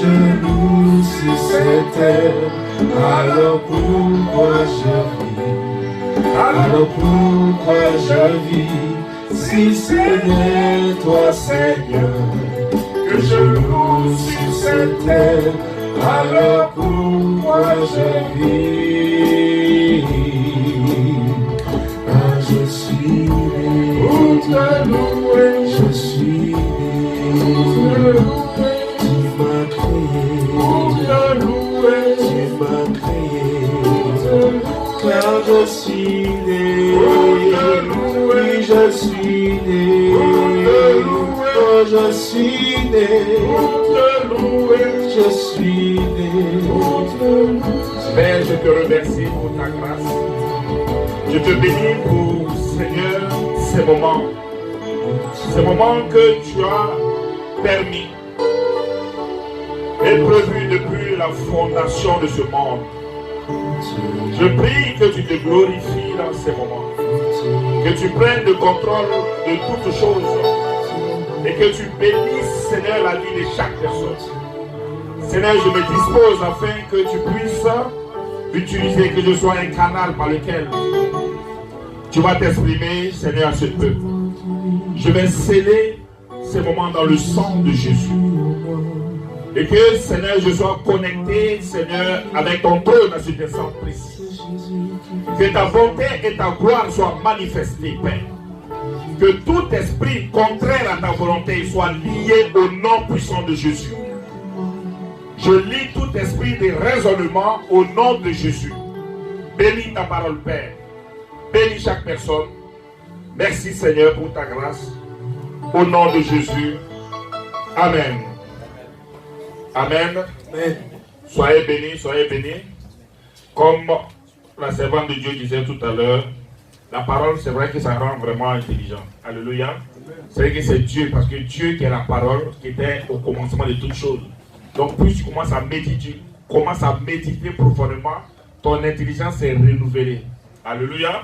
genoux sur cette terre, alors pourquoi je vis? Alors pourquoi je vis? Si ce n'est toi, Seigneur, que je loue sur cette terre, alors pourquoi je vis? Ah, je suis né pour te louer, je suis né pour te louer, tu m'as créé pour te louer, tu m'as créé car je suis né pour te louer, je suis né pour te louer, oh, je suis né pour te louer, je suis né pour te louer. Père, je te remercie pour ta grâce. Je te bénis pour, Seigneur, ces moments que tu as permis et prévu depuis la fondation de ce monde. Je prie que tu te glorifies dans ces moments, que tu prennes le contrôle de toutes choses et que tu bénisses, Seigneur, la vie de chaque personne. Seigneur, je me dispose afin que tu puisses utiliser, que je sois un canal par lequel tu vas t'exprimer, Seigneur, à ce peuple. Je vais sceller ces moments dans le sang de Jésus. Et que, Seigneur, je sois connecté, Seigneur, avec ton trône à cet instant précis. Que ta bonté et ta gloire soient manifestées, Père. Que tout esprit contraire à ta volonté soit lié au nom puissant de Jésus. Je lis tout esprit de raisonnement au nom de Jésus. Bénis ta parole, Père. Bénis chaque personne. Merci, Seigneur, pour ta grâce. Au nom de Jésus. Amen. Amen. Amen. Soyez bénis, soyez bénis. Comme la servante de Dieu disait tout à l'heure, la parole, c'est vrai que ça rend vraiment intelligent. Alléluia. C'est vrai que c'est Dieu, parce que Dieu qui est la parole, qui était au commencement de toutes choses. Donc plus tu commences à méditer profondément, ton intelligence est renouvelée. Alléluia.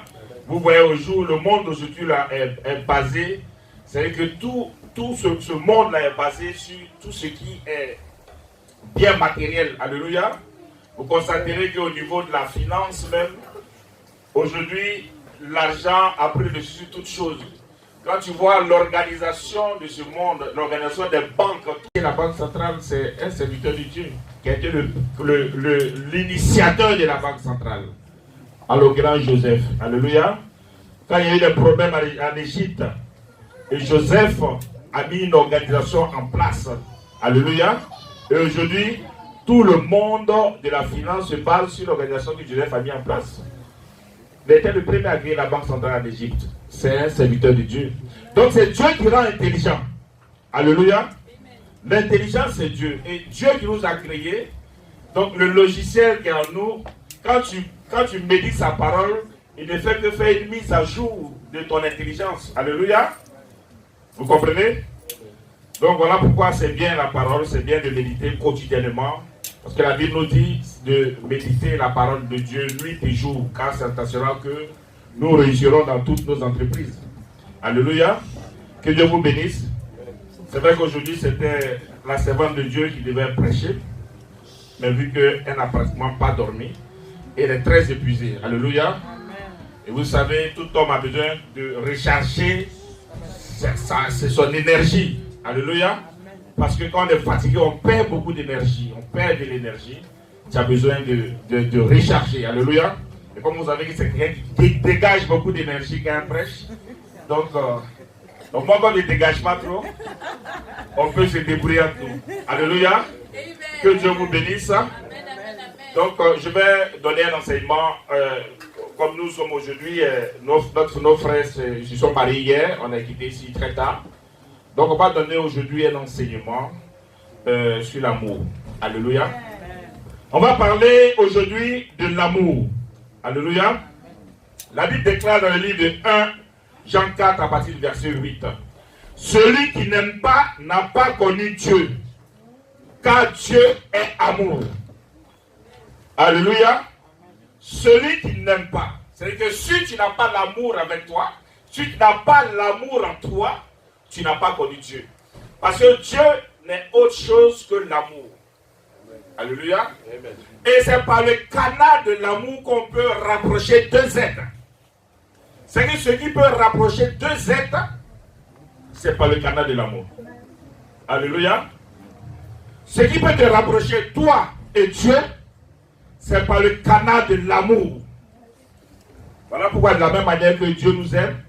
Vous voyez au jour, le monde aujourd'hui là est basé, c'est vrai que tout ce monde là est basé sur tout ce qui est bien matériel. Alléluia. Vous constaterez qu'au niveau de la finance même, aujourd'hui, l'argent a pris le dessus sur toutes choses. Quand tu vois l'organisation de ce monde, l'organisation des banques, la Banque centrale, c'est un serviteur de Dieu qui a été l'initiateur de la Banque centrale. Alors, grand Joseph. Alléluia. Quand il y a eu des problèmes en Égypte, et Joseph a mis une organisation en place. Alléluia. Et aujourd'hui, tout le monde de la finance se base sur l'organisation que Joseph a mis en place. Il était le premier à créer la Banque centrale en Égypte. C'est un serviteur de Dieu. Donc c'est Dieu qui rend intelligent. Alléluia. L'intelligence c'est Dieu. Et Dieu qui nous a créés. Donc le logiciel qui est en nous, quand tu médites sa parole, il ne fait que faire une mise à jour de ton intelligence. Alléluia. Vous comprenez? Donc voilà pourquoi c'est bien la parole, c'est bien de méditer quotidiennement. Parce que la Bible nous dit de méditer la parole de Dieu nuit et jour, car c'est assurant que nous réussirons dans toutes nos entreprises. Alléluia. Que Dieu vous bénisse. C'est vrai qu'aujourd'hui c'était la servante de Dieu qui devait prêcher, mais vu qu'elle n'a pratiquement pas dormi, elle est très épuisée. Alléluia. Et vous savez, tout homme a besoin de recharger son énergie. Alléluia. Parce que quand on est fatigué, on perd beaucoup d'énergie. On perd de l'énergie. Tu as besoin de recharger. Alléluia. Et comme vous savez que c'est quelqu'un qui dégage beaucoup d'énergie quand on prêche. Donc moi, quand on ne dégage pas trop, on peut se débrouiller en tout. Alléluia. Que Dieu vous bénisse. Donc je vais donner un enseignement. Comme nous sommes aujourd'hui, nos frères se sont mariés hier. On a quitté ici très tard. Donc on va donner aujourd'hui un enseignement sur l'amour. Alléluia. On va parler aujourd'hui de l'amour. Alléluia. La Bible déclare dans le livre de 1 Jean 4 à partir du verset 8. Celui qui n'aime pas n'a pas connu Dieu, car Dieu est amour. Alléluia. Celui qui n'aime pas, c'est-à-dire que si tu n'as pas l'amour avec toi, si tu n'as pas l'amour en toi, tu n'as pas connu Dieu. Parce que Dieu n'est autre chose que l'amour. Alléluia. Et c'est par le canal de l'amour qu'on peut rapprocher deux êtres. C'est que ce qui peut rapprocher deux êtres, c'est par le canal de l'amour. Alléluia. Ce qui peut te rapprocher, toi et Dieu, c'est par le canal de l'amour. Voilà pourquoi de la même manière que Dieu nous aime,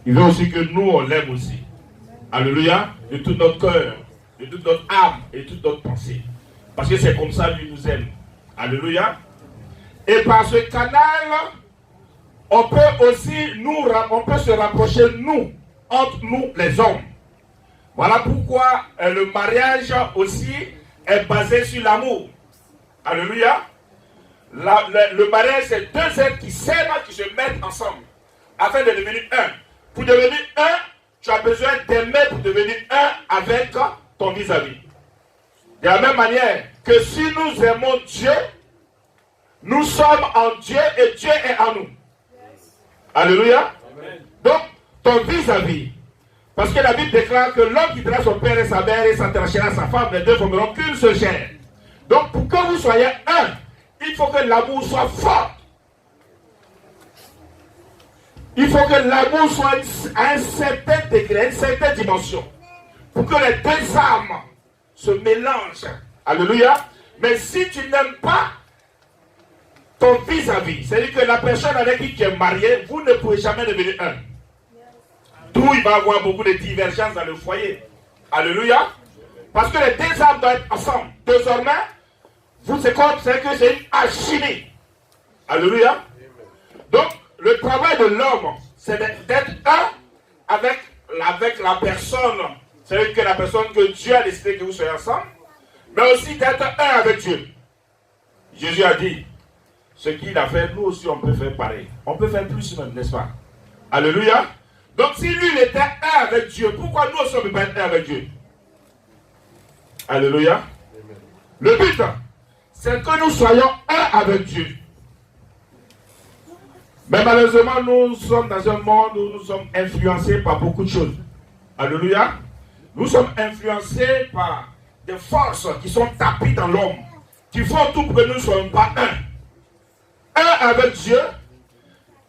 il veut aussi que nous, on l'aime aussi. Alléluia. De tout notre cœur, de toute notre âme et de toute notre pensée. Parce que c'est comme ça lui nous aime. Alléluia. Et par ce canal, on peut aussi on peut se rapprocher nous, entre nous les hommes. Voilà pourquoi le mariage aussi est basé sur l'amour. Alléluia. Le mariage, c'est deux êtres qui s'aiment, qui se mettent ensemble, afin de devenir un. Pour devenir un, tu as besoin d'aimer pour devenir un avec ton vis-à-vis. De la même manière que si nous aimons Dieu, nous sommes en Dieu et Dieu est en nous. Alléluia. Amen. Donc, ton vis-à-vis. Parce que la Bible déclare que l'homme quittera son père et sa mère et s'attachera à sa femme, les deux formeront qu'une seule chair. Donc, pour que vous soyez un, il faut que l'amour soit fort. Il faut que l'amour soit à un certain degré, à une certaine dimension. Pour que les deux âmes se mélangent. Alléluia. Mais si tu n'aimes pas ton vis-à-vis, c'est-à-dire que la personne avec qui tu es marié, vous ne pouvez jamais devenir un. D'où il va y avoir beaucoup de divergences dans le foyer. Alléluia. Parce que les deux âmes doivent être ensemble. Désormais, vous c'est comme c'est que c'est une alchimie. Alléluia. Donc, le travail de l'homme, c'est d'être un avec la personne. C'est-à-dire que la personne que Dieu a décidé que vous soyez ensemble, mais aussi d'être un avec Dieu. Jésus a dit, ce qu'il a fait, nous aussi on peut faire pareil. On peut faire plus même, n'est-ce pas? Alléluia. Donc si lui il était un avec Dieu, pourquoi nous aussi on ne peut pas être un avec Dieu? Alléluia. Le but, c'est que nous soyons un avec Dieu. Mais malheureusement, nous sommes dans un monde où nous sommes influencés par beaucoup de choses. Alléluia. Nous sommes influencés par des forces qui sont tapées dans l'homme, qui font tout pour que nous ne soyons pas un. Un avec Dieu,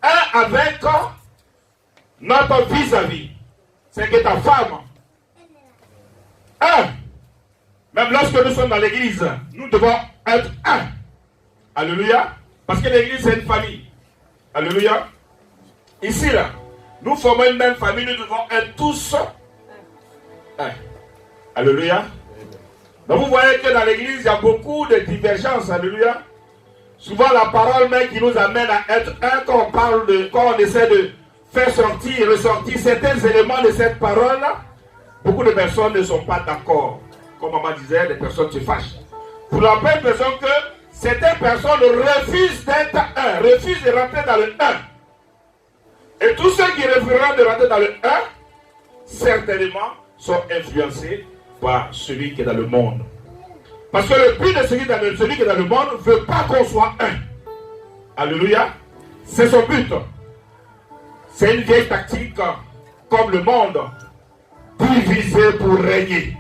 un avec notre vis-à-vis. C'est que ta femme, un. Même lorsque nous sommes dans l'église, nous devons être un. Alléluia. Parce que l'église, c'est une famille. Alléluia. Ici, là, nous formons une même famille, nous devons être tous un. Alléluia. Donc vous voyez que dans l'église, il y a beaucoup de divergences. Alléluia. Souvent la parole même qui nous amène à être un, quand on essaie de faire sortir et ressortir certains éléments de cette parole, beaucoup de personnes ne sont pas d'accord. Comme maman disait, les personnes se fâchent. Pour la même raison que certaines personnes refusent d'être un, refusent de rentrer dans le un. Et tous ceux qui refuseront de rentrer dans le un, certainement sont influencés par celui qui est dans le monde. Parce que le but de celui qui est dans le monde ne veut pas qu'on soit un. Alléluia. C'est son but. C'est une vieille tactique comme le monde. Diviser pour régner.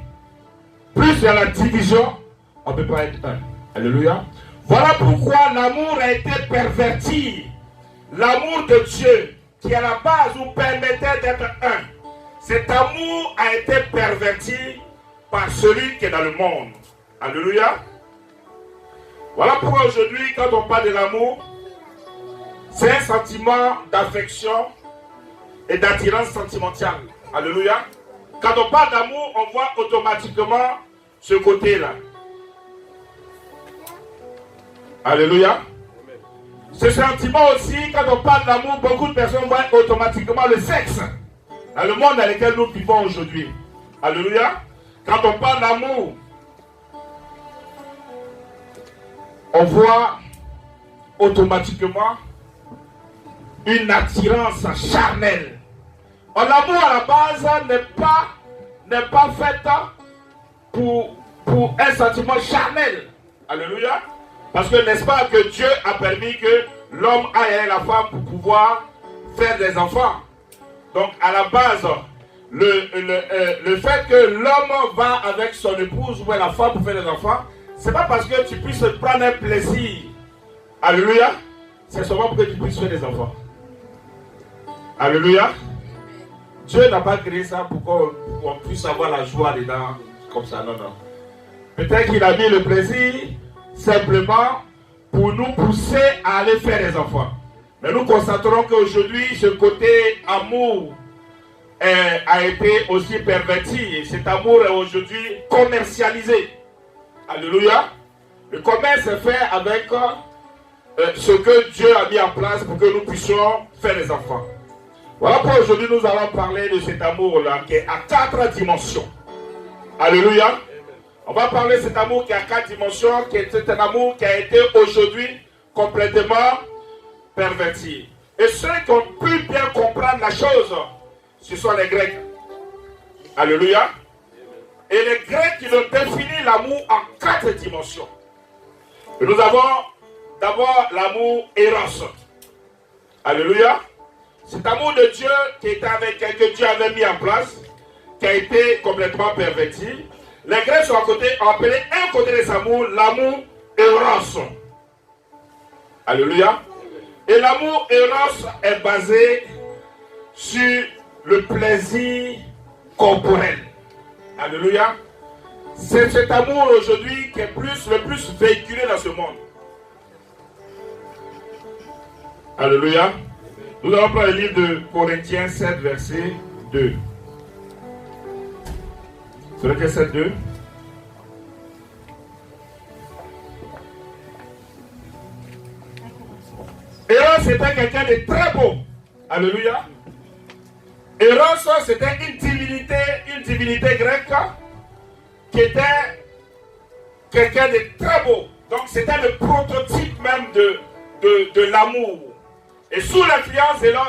Plus il y a la division, on ne peut pas être un. Alléluia. Voilà pourquoi l'amour a été perverti. L'amour de Dieu, qui à la base nous permettait d'être un. Cet amour a été perverti par celui qui est dans le monde. Alléluia. Voilà pourquoi aujourd'hui, quand on parle de l'amour, c'est un sentiment d'affection et d'attirance sentimentale. Alléluia. Quand on parle d'amour, on voit automatiquement ce côté-là. Alléluia. Ce sentiment aussi, quand on parle d'amour, beaucoup de personnes voient automatiquement le sexe. Dans le monde dans lequel nous vivons aujourd'hui. Alléluia. Quand on parle d'amour, on voit automatiquement une attirance charnelle. L'amour à la base n'est pas fait pour un sentiment charnel. Alléluia. Parce que n'est-ce pas que Dieu a permis que l'homme aille avec la femme pour pouvoir faire des enfants. Donc à la base, le fait que l'homme va avec son épouse ou la femme pour faire des enfants, c'est pas parce que tu puisses prendre un plaisir. Alléluia. C'est seulement pour que tu puisses faire des enfants. Alléluia. Dieu n'a pas créé ça pour qu'on puisse avoir la joie dedans comme ça. Non, non. Peut-être qu'il a mis le plaisir simplement pour nous pousser à aller faire des enfants. Mais nous constaterons qu'aujourd'hui, ce côté amour a été aussi perverti. Et cet amour est aujourd'hui commercialisé. Alléluia. Le commerce est fait avec ce que Dieu a mis en place pour que nous puissions faire des enfants. Voilà pourquoi aujourd'hui nous allons parler de cet amour-là qui est à 4 dimensions. Alléluia. On va parler de cet amour qui est à 4 dimensions, qui est un amour qui a été aujourd'hui complètement perverti. Et ceux qui ont pu bien comprendre la chose, ce sont les Grecs. Alléluia. Et les Grecs, ils ont défini l'amour en 4 dimensions. Et nous avons d'abord l'amour Eros. Alléluia. Cet amour de Dieu que Dieu avait mis en place, qui a été complètement perverti. Les Grecs sont appelés un côté de cet amour, l'amour Eros. Alléluia. Et l'amour Eros est basé sur le plaisir corporel. Alléluia. C'est cet amour aujourd'hui qui est le plus véhiculé dans ce monde. Alléluia. Nous allons prendre le livre de Corinthiens 7, verset 2. Corinthiens 7, 2. Eros c'était quelqu'un de très beau. Alléluia. Eros c'était une divinité grecque qui était quelqu'un de très beau. Donc c'était le prototype même de l'amour. Et sous l'influence d'Eros,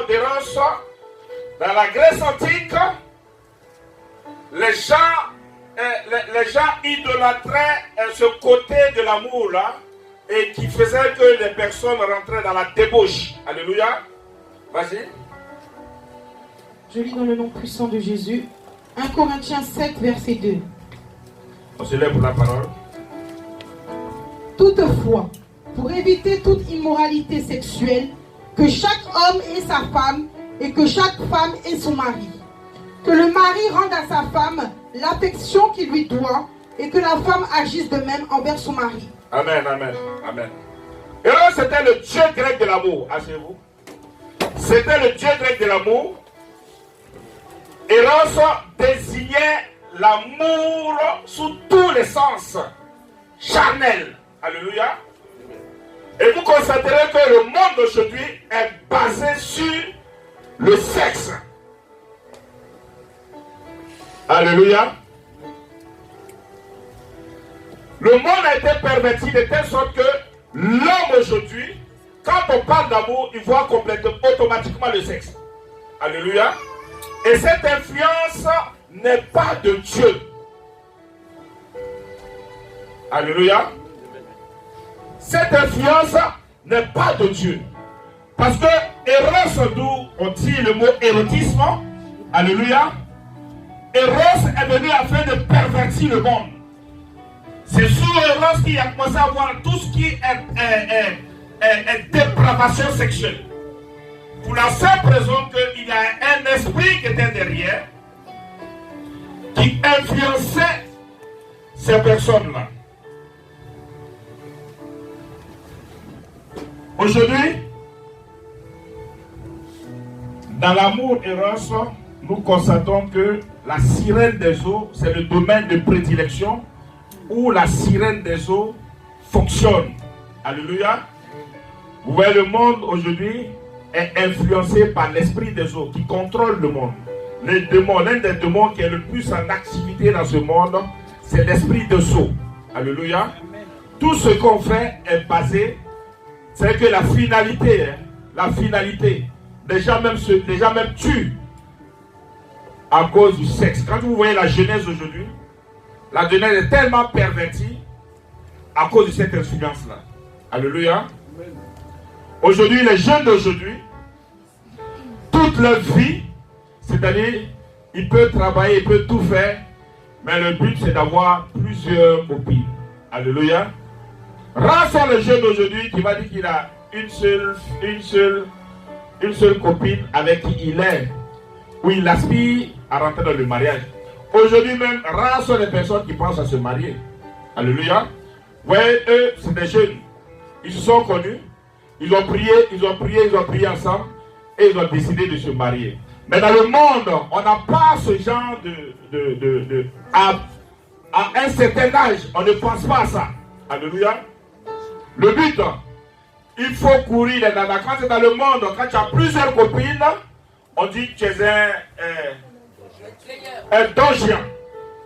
dans la Grèce antique, les gens idolâtraient ce côté de l'amour là, et qui faisait que les personnes rentraient dans la débauche. Alléluia. Vas-y. Je lis dans le nom puissant de Jésus. 1 Corinthiens 7, verset 2. On se lève pour la parole. Toutefois, pour éviter toute immoralité sexuelle, que chaque homme ait sa femme et que chaque femme ait son mari. Que le mari rende à sa femme l'affection qu'il lui doit et que la femme agisse de même envers son mari. Amen, amen, amen. Et là, c'était le Dieu grec de l'amour. Asseyez-vous. C'était le Dieu grec de l'amour. Eros désignait l'amour sous tous les sens. Charnel. Alléluia. Et vous constaterez que le monde d'aujourd'hui est basé sur le sexe. Alléluia. Le monde a été perverti de telle sorte que l'homme aujourd'hui, quand on parle d'amour, il voit automatiquement le sexe. Alléluia. Et cette influence n'est pas de Dieu. Alléluia. Cette influence n'est pas de Dieu. Parce que Eros, d'où on tire le mot érotisme, alléluia, Eros est venu afin de pervertir le monde. C'est sous Eros qu'il a commencé à voir tout ce qui est dépravation sexuelle. Pour la simple raison qu'il y a un esprit qui était derrière, qui influençait ces personnes-là. Aujourd'hui, dans l'amour Eros, nous constatons que la sirène des eaux, c'est le domaine de prédilection où la sirène des eaux fonctionne. Alléluia. Vous voyez, le monde aujourd'hui est influencé par l'esprit des eaux qui contrôle le monde. Les démons, l'un des démons qui est le plus en activité dans ce monde, c'est l'esprit des eaux. Alléluia. Tout ce qu'on fait est basé, c'est que la finalité, les gens même tuent à cause du sexe. Quand vous voyez la jeunesse aujourd'hui, la jeunesse est tellement pervertie à cause de cette influence-là. Alléluia. Aujourd'hui, les jeunes d'aujourd'hui, toute leur vie, c'est-à-dire, ils peuvent travailler, ils peuvent tout faire, mais le but c'est d'avoir plusieurs copines. Alléluia. Rares sont les jeunes d'aujourd'hui qui va dire qu'il a une seule copine avec qui il est, où il aspire à rentrer dans le mariage. Aujourd'hui même, rares sont les personnes qui pensent à se marier. Alléluia. Oui, eux, c'est des jeunes. Ils se sont connus, ils ont prié ensemble et ils ont décidé de se marier. Mais dans le monde, on n'a pas ce genre à un certain âge, on ne pense pas à ça. Alléluia. Le but, il faut courir les nanas. Quand c'est dans le monde, quand tu as plusieurs copines, on dit que tu es un donjon.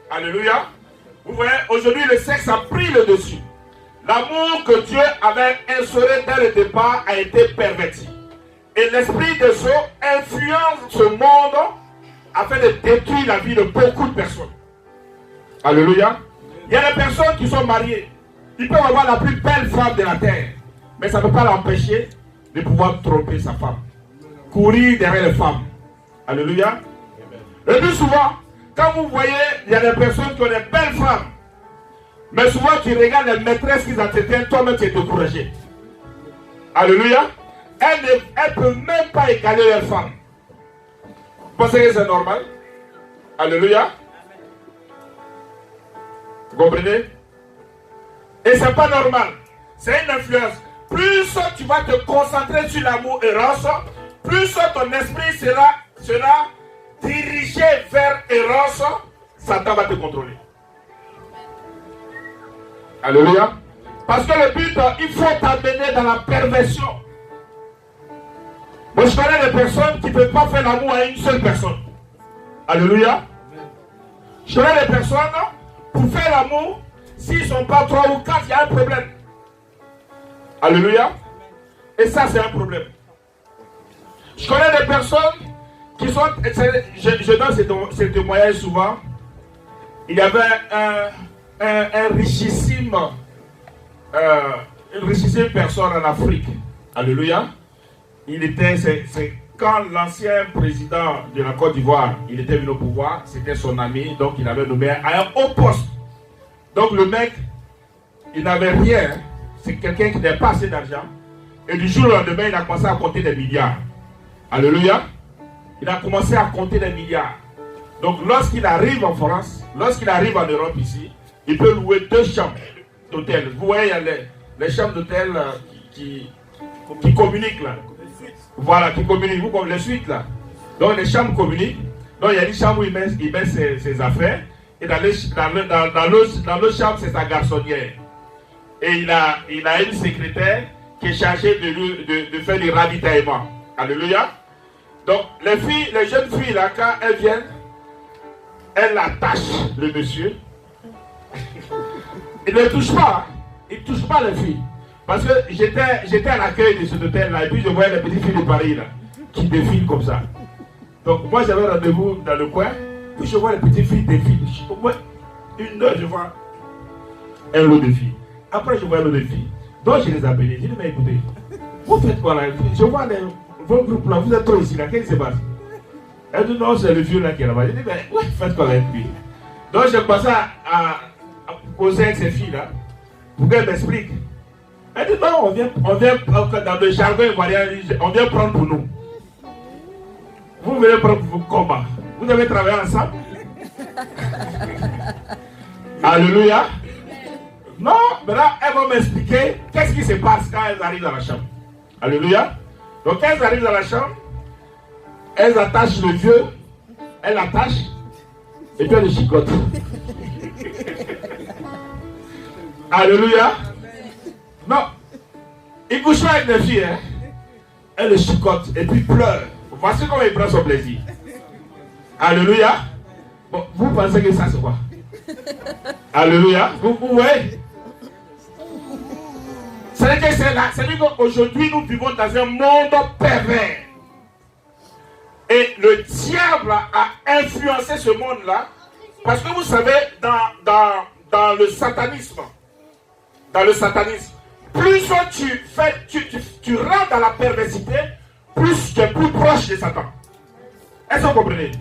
Alléluia. Vous voyez, aujourd'hui le sexe a pris le dessus. L'amour que Dieu avait instauré dès le départ a été perverti. Et l'esprit de Dieu influence ce monde afin de détruire la vie de beaucoup de personnes. Alléluia. Il y a des personnes qui sont mariées. Ils peuvent avoir la plus belle femme de la terre. Mais ça ne peut pas l'empêcher de pouvoir tromper sa femme. Courir derrière les femmes. Alléluia. Le plus souvent, quand vous voyez, il y a des personnes qui ont des belles femmes. Mais souvent, tu regardes les maîtresses qu'ils entretiennent, toi-même tu es découragé. Alléluia. Elle ne peut même pas égaler leur femme. Vous pensez que c'est normal? Alléluia. Vous comprenez? Et c'est pas normal. C'est une influence. Plus tu vas te concentrer sur l'amour Eros, plus ton esprit sera dirigé vers Eros, Satan va te contrôler. Alléluia. Parce que le but, il faut t'amener dans la perversion. Moi, je connais des personnes qui ne peuvent pas faire l'amour à une seule personne. Alléluia. Je connais des personnes, pour faire l'amour, s'ils ne sont pas 3 ou 4, il y a un problème. Alléluia. Et ça, c'est un problème. Je connais des personnes qui sont... Je donne ces témoignages souvent. Il y avait une richissime personne en Afrique. Alléluia. C'est quand l'ancien président de la Côte d'Ivoire, il était venu au pouvoir, c'était son ami, donc il avait nommé à un haut poste. Donc le mec, il n'avait rien, c'est quelqu'un qui n'avait pas assez d'argent. Et du jour au lendemain, il a commencé à compter des milliards. Alléluia. Il a commencé à compter des milliards. Donc lorsqu'il arrive en France, lorsqu'il arrive en Europe ici, il peut louer 2 chambres d'hôtel. Vous voyez, il y a les chambres d'hôtel qui communiquent là. Voilà, qui communiquent, vous comme les suites là. Donc les chambres communiquent. Donc il y a une chambre où il met ses affaires. Et dans l'autre chambre, c'est sa garçonnière. Et il a une secrétaire qui est chargée de faire les ravitaillements. Alléluia. Donc les jeunes filles là, quand elles viennent, elles attachent le monsieur. Ils ne touchent pas. Ils ne touchent pas les filles. Parce que j'étais à l'accueil de cet hôtel-là, et puis je voyais les petites filles de Paris là, qui défilent comme ça. Donc moi j'avais rendez-vous dans le coin, puis je vois les petites filles défiler. Au moins 1 heure, je vois un lot de filles. Après je vois un lot de filles. Donc je les appelais. Je dis, mais écoutez, vous faites quoi là? Je vois vos groupes là, vous êtes trop ici là, qu'est-ce qui se passe? Elle dit, non, c'est le vieux là qui est là-bas. Je dis, mais ouais, faites quoi avec lui? Donc j'ai commencé à poser avec ces filles là, pour qu'elles m'expliquent. Elle dit non, on vient dans le jargon ivoirien, on vient prendre pour nous. Vous venez prendre pour vous comment? Vous avez travaillé ensemble? Alléluia. Non, maintenant elles vont m'expliquer qu'est-ce qui se passe quand elles arrivent dans la chambre. Alléluia. Donc quand elles arrivent dans la chambre, elles attachent le vieux, elles l'attachent, et puis elles le chicotent. Alléluia. Non, il couche pas avec les filles, hein. Elle le chicote et puis pleure. Voici comment il prend son plaisir. Alléluia. Bon, vous pensez que ça c'est quoi? Alléluia. Vous voyez? C'est-à-dire qu'aujourd'hui nous vivons dans un monde pervers. Et le diable a influencé ce monde-là. Parce que vous savez, dans le satanisme, plus tu rentres dans la perversité, plus tu es plus proche de Satan. Est-ce que vous comprenez?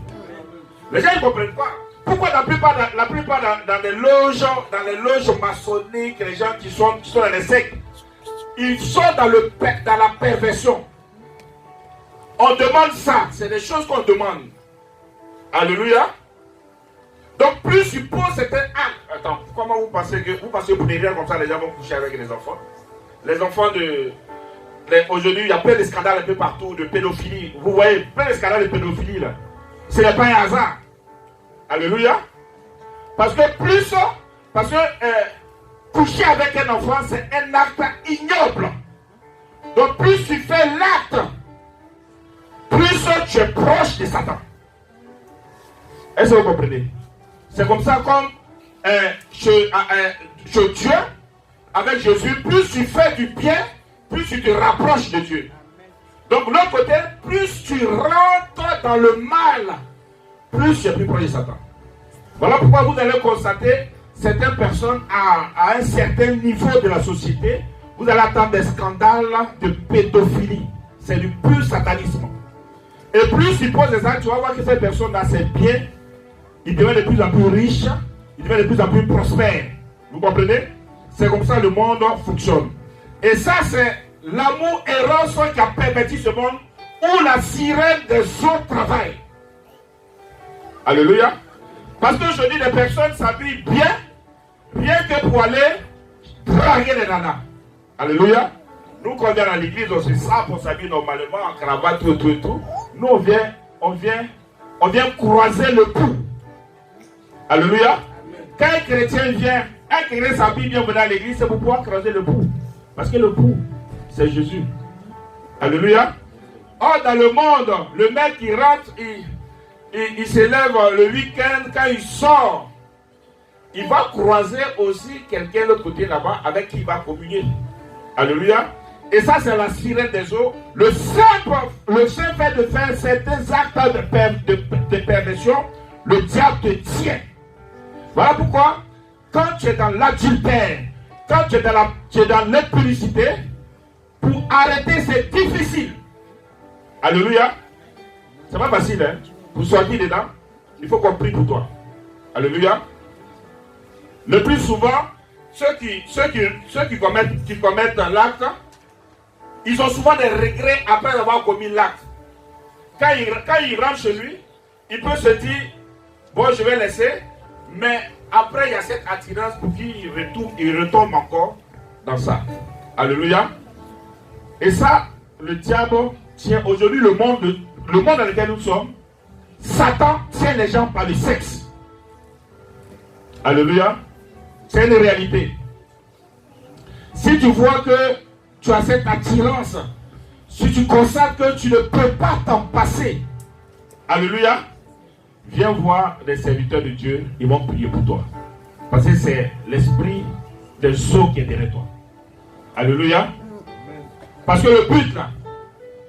Les gens ne comprennent pas. pourquoi la plupart dans les loges maçonniques, les gens qui sont dans les sectes, ils sont dans la perversion. On demande ça, c'est des choses qu'on demande. Alléluia. Donc plus tu poses certains actes. Attends, comment vous pensez que vous pouvez rien comme ça, les gens vont coucher avec les enfants? Les enfants aujourd'hui, il y a plein de scandales un peu partout de pédophilie. Vous voyez, plein de scandales de pédophilie là. Ce n'est pas un hasard. Alléluia. Parce que coucher avec un enfant, c'est un acte ignoble. Donc plus tu fais l'acte, plus tu es proche de Satan. Est-ce que vous comprenez? C'est comme ça comme chez Dieu, avec Jésus, plus tu fais du bien, plus tu te rapproches de Dieu. Donc de l'autre côté, plus tu rentres dans le mal, plus tu es plus proche de Satan. Voilà pourquoi vous allez constater certaines personnes à un certain niveau de la société, vous allez attendre des scandales de pédophilie. C'est du pur satanisme. Et plus tu poses des actes, tu vas voir que cette personne-là, c'est bien. Il devient de plus en plus riche, il devient de plus en plus prospère. Vous comprenez? C'est comme ça le monde fonctionne. Et ça, c'est l'amour éros qui a permis ce monde où la sirène des eaux travaille. Alléluia. Parce que je dis, les personnes s'habillent bien, rien que pour aller draguer les nanas. Alléluia. Nous, quand on vient à l'église, on se sent pour s'habiller normalement, en cravate, tout. Nous, on vient croiser le pouls. Alléluia. Quand un chrétien s'habille bien venir à l'église, c'est pour pouvoir croiser le pouls. Parce que le pouls, c'est Jésus. Alléluia. Or, dans le monde, le mec qui rentre, il se lève le week-end, quand il sort, il va croiser aussi quelqu'un de l'autre côté là-bas avec qui il va communier. Alléluia. Et ça, c'est la sirène des eaux. Le simple fait de faire certains actes de perversion, le diable te tient. Voilà pourquoi, quand tu es dans l'adultère, quand tu es dans l'impudicité, pour arrêter, c'est difficile. Alléluia. C'est pas facile, hein. Pour sortir dedans, il faut qu'on prie pour toi. Alléluia. Le plus souvent, ceux qui commettent l'acte, ils ont souvent des regrets après avoir commis l'acte. Quand il rentre chez lui, il peut se dire, bon, je vais laisser, mais après, il y a cette attirance pour qu'il retombe encore dans ça. Alléluia. Et ça, le diable tient aujourd'hui le monde dans lequel nous sommes. Satan tient les gens par le sexe. Alléluia. C'est une réalité. Si tu vois que tu as cette attirance, si tu constates que tu ne peux pas t'en passer, alléluia, viens voir les serviteurs de Dieu, ils vont prier pour toi. Parce que c'est l'esprit des eaux qui est derrière toi. Alléluia. Parce que le but là,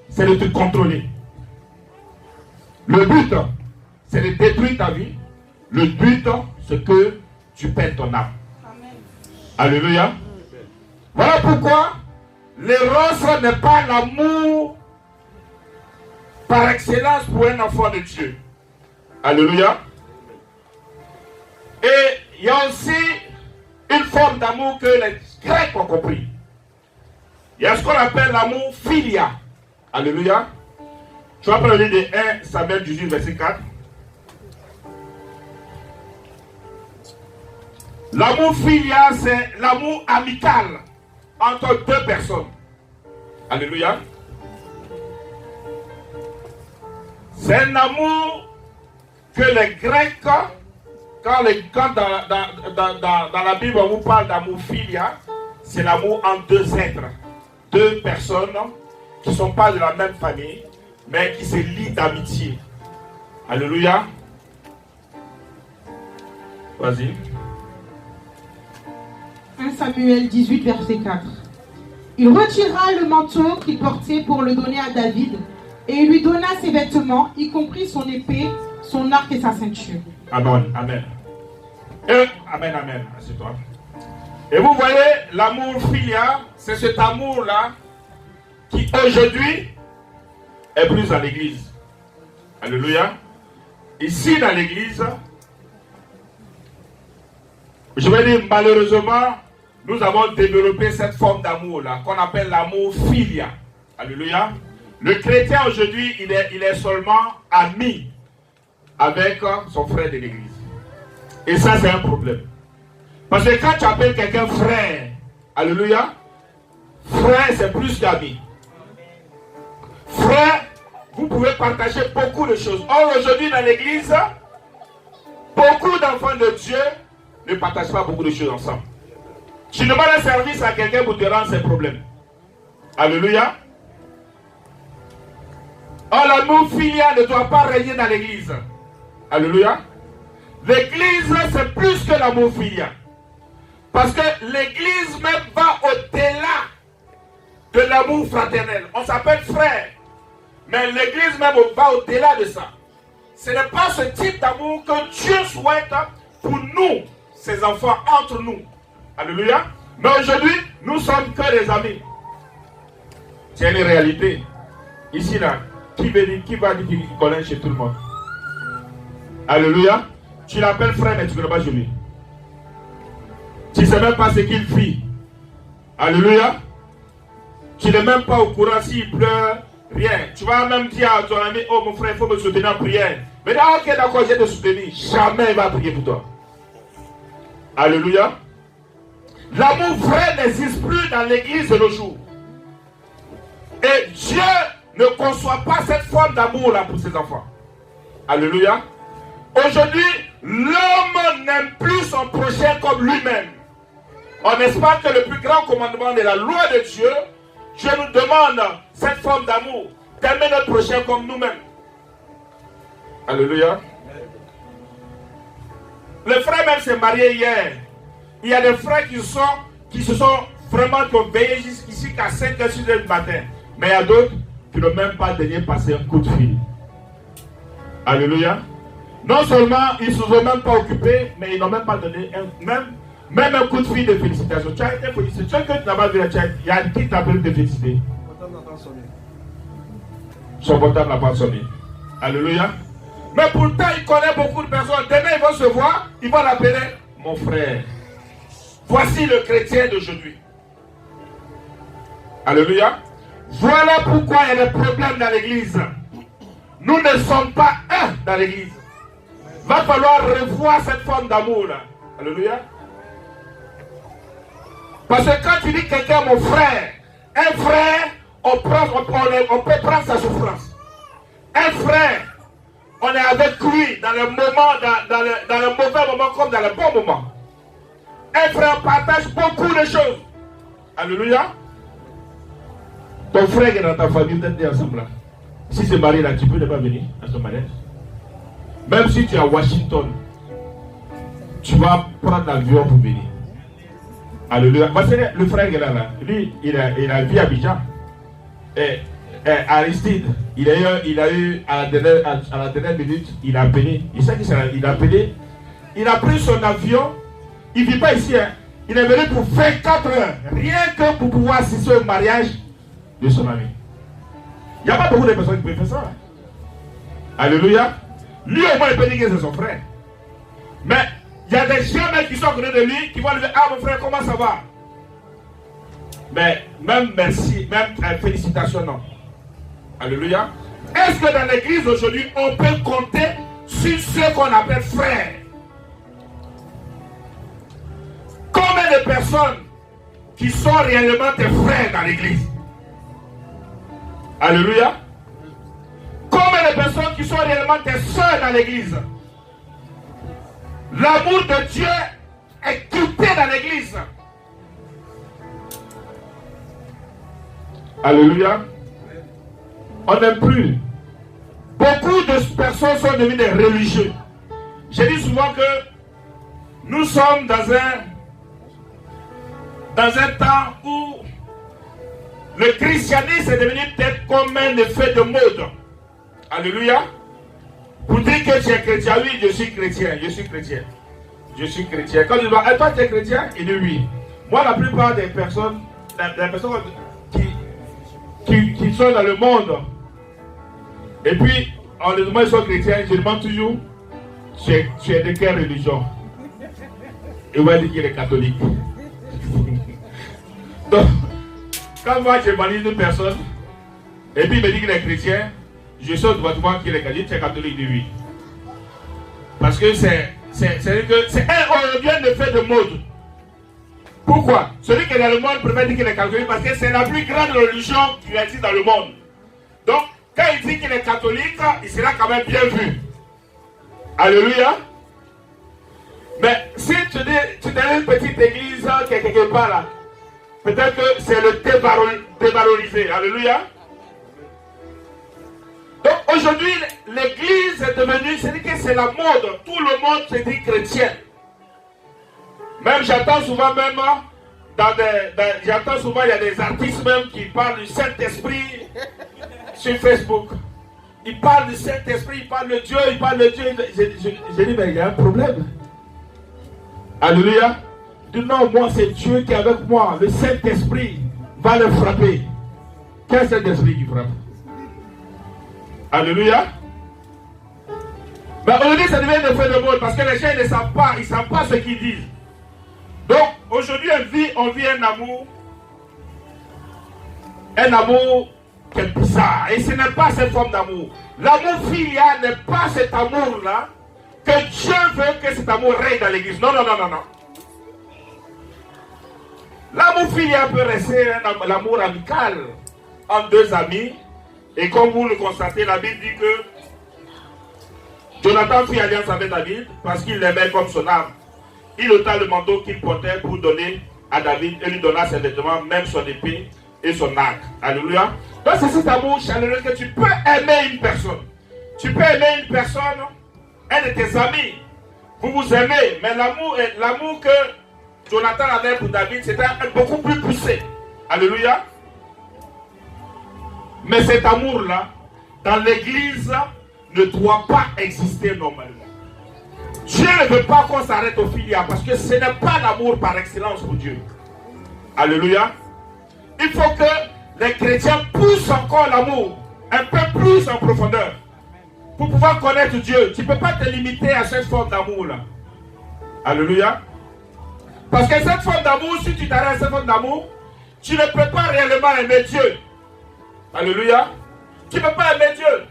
c'est de te contrôler. Le but, c'est de détruire ta vie. Le but, c'est que tu perds ton âme. Amen. Alléluia. Voilà pourquoi l'éros n'est pas l'amour par excellence pour un enfant de Dieu. Alléluia. Et il y a aussi une forme d'amour que les Grecs ont compris. Il y a ce qu'on appelle l'amour philia. Alléluia. Tu vas prendre le livre de 1 Samuel 18, verset 4. L'amour philia, c'est l'amour amical entre deux personnes. Alléluia. C'est un amour que les Grecs, quand dans la Bible on vous parle d'amour philia, c'est l'amour entre deux êtres, deux personnes qui ne sont pas de la même famille, mais qui se lient d'amitié. Alléluia. Vas-y. 1 Samuel 18, verset 4. Il retira le manteau qu'il portait pour le donner à David, et il lui donna ses vêtements, y compris son épée, son arc et sa ceinture. Amen. Amen. Amen, amen. Assieds-toi. Et vous voyez, l'amour filial, c'est cet amour-là qui aujourd'hui est plus à l'église. Alléluia. Ici dans l'église, Je vais dire, malheureusement, nous avons développé cette forme d'amour-là, qu'on appelle l'amour filia. Alléluia. Le chrétien aujourd'hui, il est seulement ami avec son frère de l'église. Et ça, c'est un problème. Parce que quand tu appelles quelqu'un frère, alléluia, frère, c'est plus qu'ami. Frère, vous pouvez partager beaucoup de choses. Or, aujourd'hui, dans l'église, beaucoup d'enfants de Dieu ne partagent pas beaucoup de choses ensemble. Tu demandes un service à quelqu'un pour te rendre ses problèmes. Alléluia. Or, l'amour filial ne doit pas régner dans l'église. Alléluia. L'église, c'est plus que l'amour filial. Parce que l'église même va au-delà de l'amour fraternel. On s'appelle frère. Mais l'église même va au-delà de ça. Ce n'est pas ce type d'amour que Dieu souhaite pour nous, ses enfants, entre nous. Alléluia. Mais aujourd'hui, nous sommes que des amis. C'est une réalité. Ici, là, qui va dire qu'il connaît chez tout le monde? Alléluia. Tu l'appelles frère, mais tu ne connais pas chez lui. Tu ne sais même pas ce qu'il vit. Alléluia. Tu n'es même pas au courant s'il pleure, rien. Tu vas même dire à ton ami, oh mon frère, il faut me soutenir en prière. Mais là, ok, d'accord, je vais te soutenir. Jamais il va prier pour toi. Alléluia. L'amour vrai n'existe plus dans l'église de nos jours. Et Dieu ne conçoit pas cette forme d'amour là pour ses enfants. Alléluia. Aujourd'hui, l'homme n'aime plus son prochain comme lui-même. On espère que le plus grand commandement de la loi de Dieu, Dieu nous demande cette forme d'amour, d'aimer notre prochain comme nous-mêmes. Alléluia. Le frère même s'est marié hier. Il y a des frères qui se sont vraiment veillés jusqu'ici qu'à 5h, 6h du matin. Mais il y a d'autres qui n'ont même pas daigné passer un coup de fil. Alléluia. Non seulement ils ne se sont même pas occupés, mais ils n'ont même pas donné même un coup de fil de félicitations. Tu as été félicité. Tu as que tu n'as pas vu la chat. Il y a qui t'a appelé de féliciter. Son portable n'a pas sonné. Alléluia. Mais pourtant, il connaît beaucoup de personnes. Demain, ils vont se voir. Ils vont l'appeler mon frère. Voici le chrétien d'aujourd'hui. Alléluia. Voilà pourquoi il y a des problèmes dans l'église. Nous ne sommes pas un dans l'église. Va falloir revoir cette forme d'amour là. Alléluia. Parce que quand tu dis quelqu'un mon frère, un frère, on peut prendre sa souffrance. Un frère, on est avec lui dans le moment, dans le mauvais moment comme dans le bon moment. Un frère partage beaucoup de choses. Alléluia. Ton frère est dans ta famille, vous êtes ensemble là. Si c'est marié là, tu peux ne pas venir à son mariage. Même si tu es à Washington, tu vas prendre l'avion pour venir. Alléluia. Parce que le frère est là, lui, il a vu à Abidjan. Et Aristide, il a eu à la dernière minute, il a appelé. Il sait qu'il a appelé. Il a pris son avion. Il ne vit pas ici. Hein. Il est venu pour 24 heures. Rien que pour pouvoir assister au mariage de son ami. Il n'y a pas beaucoup de personnes qui peuvent faire ça. Hein. Alléluia. Lui au moins il peut dire que c'est son frère. Mais il y a des gens qui sont à côté de lui qui vont lui dire, ah mon frère, comment ça va? Mais même merci, même félicitations, non. Alléluia. Est-ce que dans l'église aujourd'hui, on peut compter sur ceux qu'on appelle frères? Combien de personnes qui sont réellement tes frères dans l'église? Alléluia. Combien de personnes qui sont réellement tes soeurs dans l'église? L'amour de Dieu est quitté dans l'église. Alléluia. On n'aime plus. Beaucoup de personnes sont devenues des religieux. Je dis souvent que nous sommes dans un temps où le christianisme est devenu peut-être comme un effet de mode. Alléluia. Pour dire que tu es chrétien, oui, je suis chrétien, je suis chrétien. Je suis chrétien. Quand tu dis, et toi tu es chrétien? Il dit oui. Moi, la plupart des personnes qui sont dans le monde, et puis on les demande ils sont chrétiens, je demande toujours, tu es de quelle religion? il va dire qu'il est catholique. Donc, quand moi je valide une personne, et puis il me dit qu'il est chrétien, je saute automatiquement qu'il est catholique, c'est catholique de lui. Parce que c'est aujourd'hui un effet de mode. Pourquoi? Celui qui est dans le monde préfère dire qu'il est catholique parce que c'est la plus grande religion qui existe dans le monde. Donc, quand il dit qu'il est catholique, il sera quand même bien vu. Alléluia. Mais si tu es une petite église qui est quelque part là, peut-être que c'est le dévalorisé. Alléluia. Donc aujourd'hui, l'église est devenue, c'est-à-dire que c'est la mode. Tout le monde se dit chrétien. Même j'entends souvent j'entends souvent il y a des artistes même qui parlent du Saint-Esprit sur Facebook. Ils parlent du Saint-Esprit, ils parlent de Dieu, ils parlent de Dieu. Je dis mais il y a un problème. Alléluia. Je dis non, moi c'est Dieu qui est avec moi. Le Saint-Esprit va le frapper. Quel Saint-Esprit qui frappe? Alléluia. Mais aujourd'hui ça devient un effet de mode parce que les gens ne savent pas, ils ne savent pas ce qu'ils disent. Donc, aujourd'hui, on vit un amour qui est bizarre. Et ce n'est pas cette forme d'amour. L'amour filial n'est pas cet amour-là que Dieu veut que cet amour règne dans l'église. Non, non, non, non, non. L'amour filial peut rester l'amour amical entre deux amis. Et comme vous le constatez, la Bible dit que Jonathan fit alliance avec David parce qu'il l'aimait comme son âme. Il ôta le manteau qu'il portait pour donner à David et lui donna ses vêtements, même son épée et son arc. Alléluia. Donc c'est cet amour chaleureux que tu peux aimer une personne. Tu peux aimer une personne, un de tes amis. Vous vous aimez, mais l'amour que Jonathan avait pour David, c'était beaucoup plus poussé. Alléluia. Mais cet amour-là, dans l'église, ne doit pas exister normalement. Dieu ne veut pas qu'on s'arrête au filial parce que ce n'est pas l'amour par excellence pour Dieu. Alléluia. Il faut que les chrétiens poussent encore l'amour un peu plus en profondeur pour pouvoir connaître Dieu. Tu ne peux pas te limiter à cette forme d'amour-là. Alléluia. Parce que cette forme d'amour, si tu t'arrêtes à cette forme d'amour, tu ne peux pas réellement aimer Dieu. Alléluia. Tu ne peux pas aimer Dieu.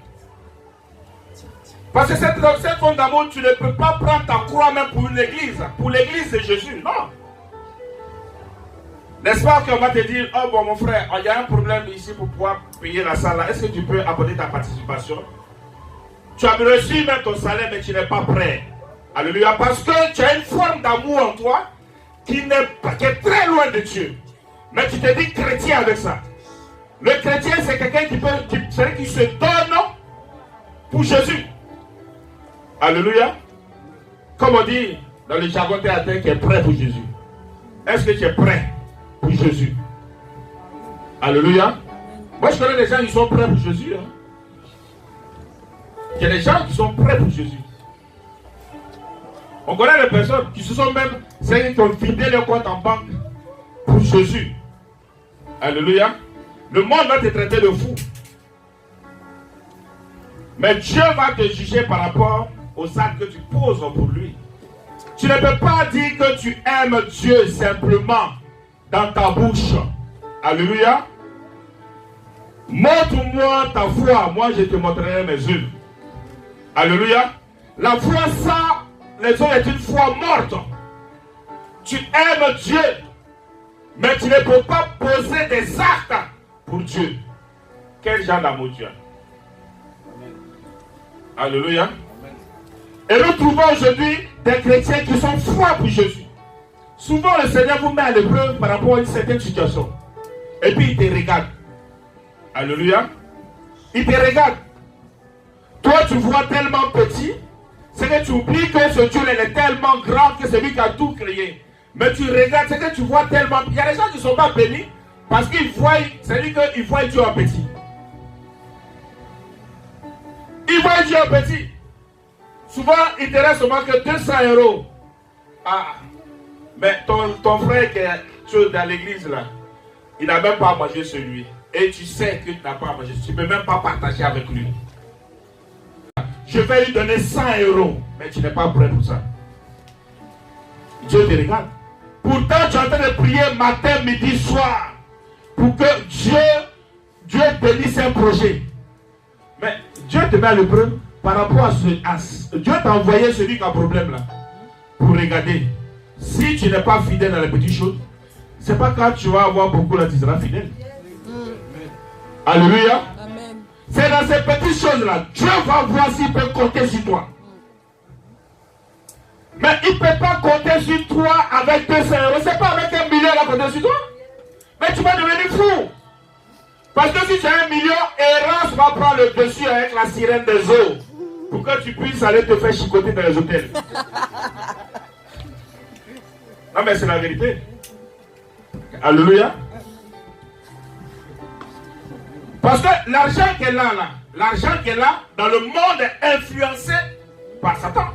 Parce que cette forme d'amour, tu ne peux pas prendre ta croix même pour une église. Pour l'église de Jésus, non. N'est-ce pas qu'on va te dire, oh bon mon frère, il y a un problème ici pour pouvoir payer la salle. Est-ce que tu peux apporter ta participation? Tu as reçu même ton salaire, mais tu n'es pas prêt. Alléluia. Parce que tu as une forme d'amour en toi qui est très loin de Dieu. Mais tu te dis chrétien avec ça. Le chrétien, c'est quelqu'un qui se donne pour Jésus. Alléluia. Comme on dit dans le jargon théâtral, qui est prêt pour Jésus. Est-ce que tu es prêt pour Jésus? Alléluia. Moi, je connais des gens qui sont prêts pour Jésus. Hein. Il y a des gens qui sont prêts pour Jésus. On connaît des personnes qui se sont même, c'est qui ont vidé leur compte en banque pour Jésus. Alléluia. Le monde va te traiter de fou. Mais Dieu va te juger par rapport aux actes que tu poses pour lui. Tu ne peux pas dire que tu aimes Dieu simplement dans ta bouche. Alléluia. Montre-moi ta foi, moi je te montrerai mes œuvres. Alléluia. La foi sans les œuvres est une foi morte. Tu aimes Dieu, mais tu ne peux pas poser des actes pour Dieu. Quel genre d'amour tu as? Alléluia. Et nous trouvons aujourd'hui des chrétiens qui sont froids pour Jésus. Souvent le Seigneur vous met à l'épreuve par rapport à une certaine situation. Et puis il te regarde. Alléluia. Il te regarde. Toi tu vois tellement petit, c'est que tu oublies que ce Dieu est tellement grand que c'est lui qui a tout créé. Mais tu regardes, c'est que tu vois tellement. Il y a des gens qui ne sont pas bénis parce qu'ils voient, c'est lui qu'ils voient Dieu en petit. Ils voient Dieu en petit. Souvent, il te reste seulement que 200 €. Ah, mais ton frère qui est dans l'église là, il n'a même pas mangé celui. Et tu sais que tu n'as pas mangé. Tu ne peux même pas partager avec lui. Je vais lui donner 100 €, mais tu n'es pas prêt pour ça. Dieu te regarde. Pourtant, tu es en train de prier matin, midi, soir, pour que Dieu bénisse un projet. Mais Dieu te met à l'épreuve par rapport à ce... Dieu t'a envoyé celui qui a un problème là, pour regarder. Si tu n'es pas fidèle dans les petites choses, c'est pas quand tu vas avoir beaucoup là, tu seras fidèle. Alléluia. C'est dans ces petites choses-là. Dieu va voir s'il peut compter sur toi. Mais il ne peut pas compter sur toi avec 200 euros. C'est pas avec 1 million qu'il va compter sur toi. Mais tu vas devenir fou. Parce que si tu as 1 million, Errance va prendre le dessus avec la sirène des eaux. Pour que tu puisses aller te faire chicoter dans les hôtels. Non mais c'est la vérité. Alléluia. Parce que l'argent qu'elle a là, l'argent qu'elle a dans le monde est influencé par Satan.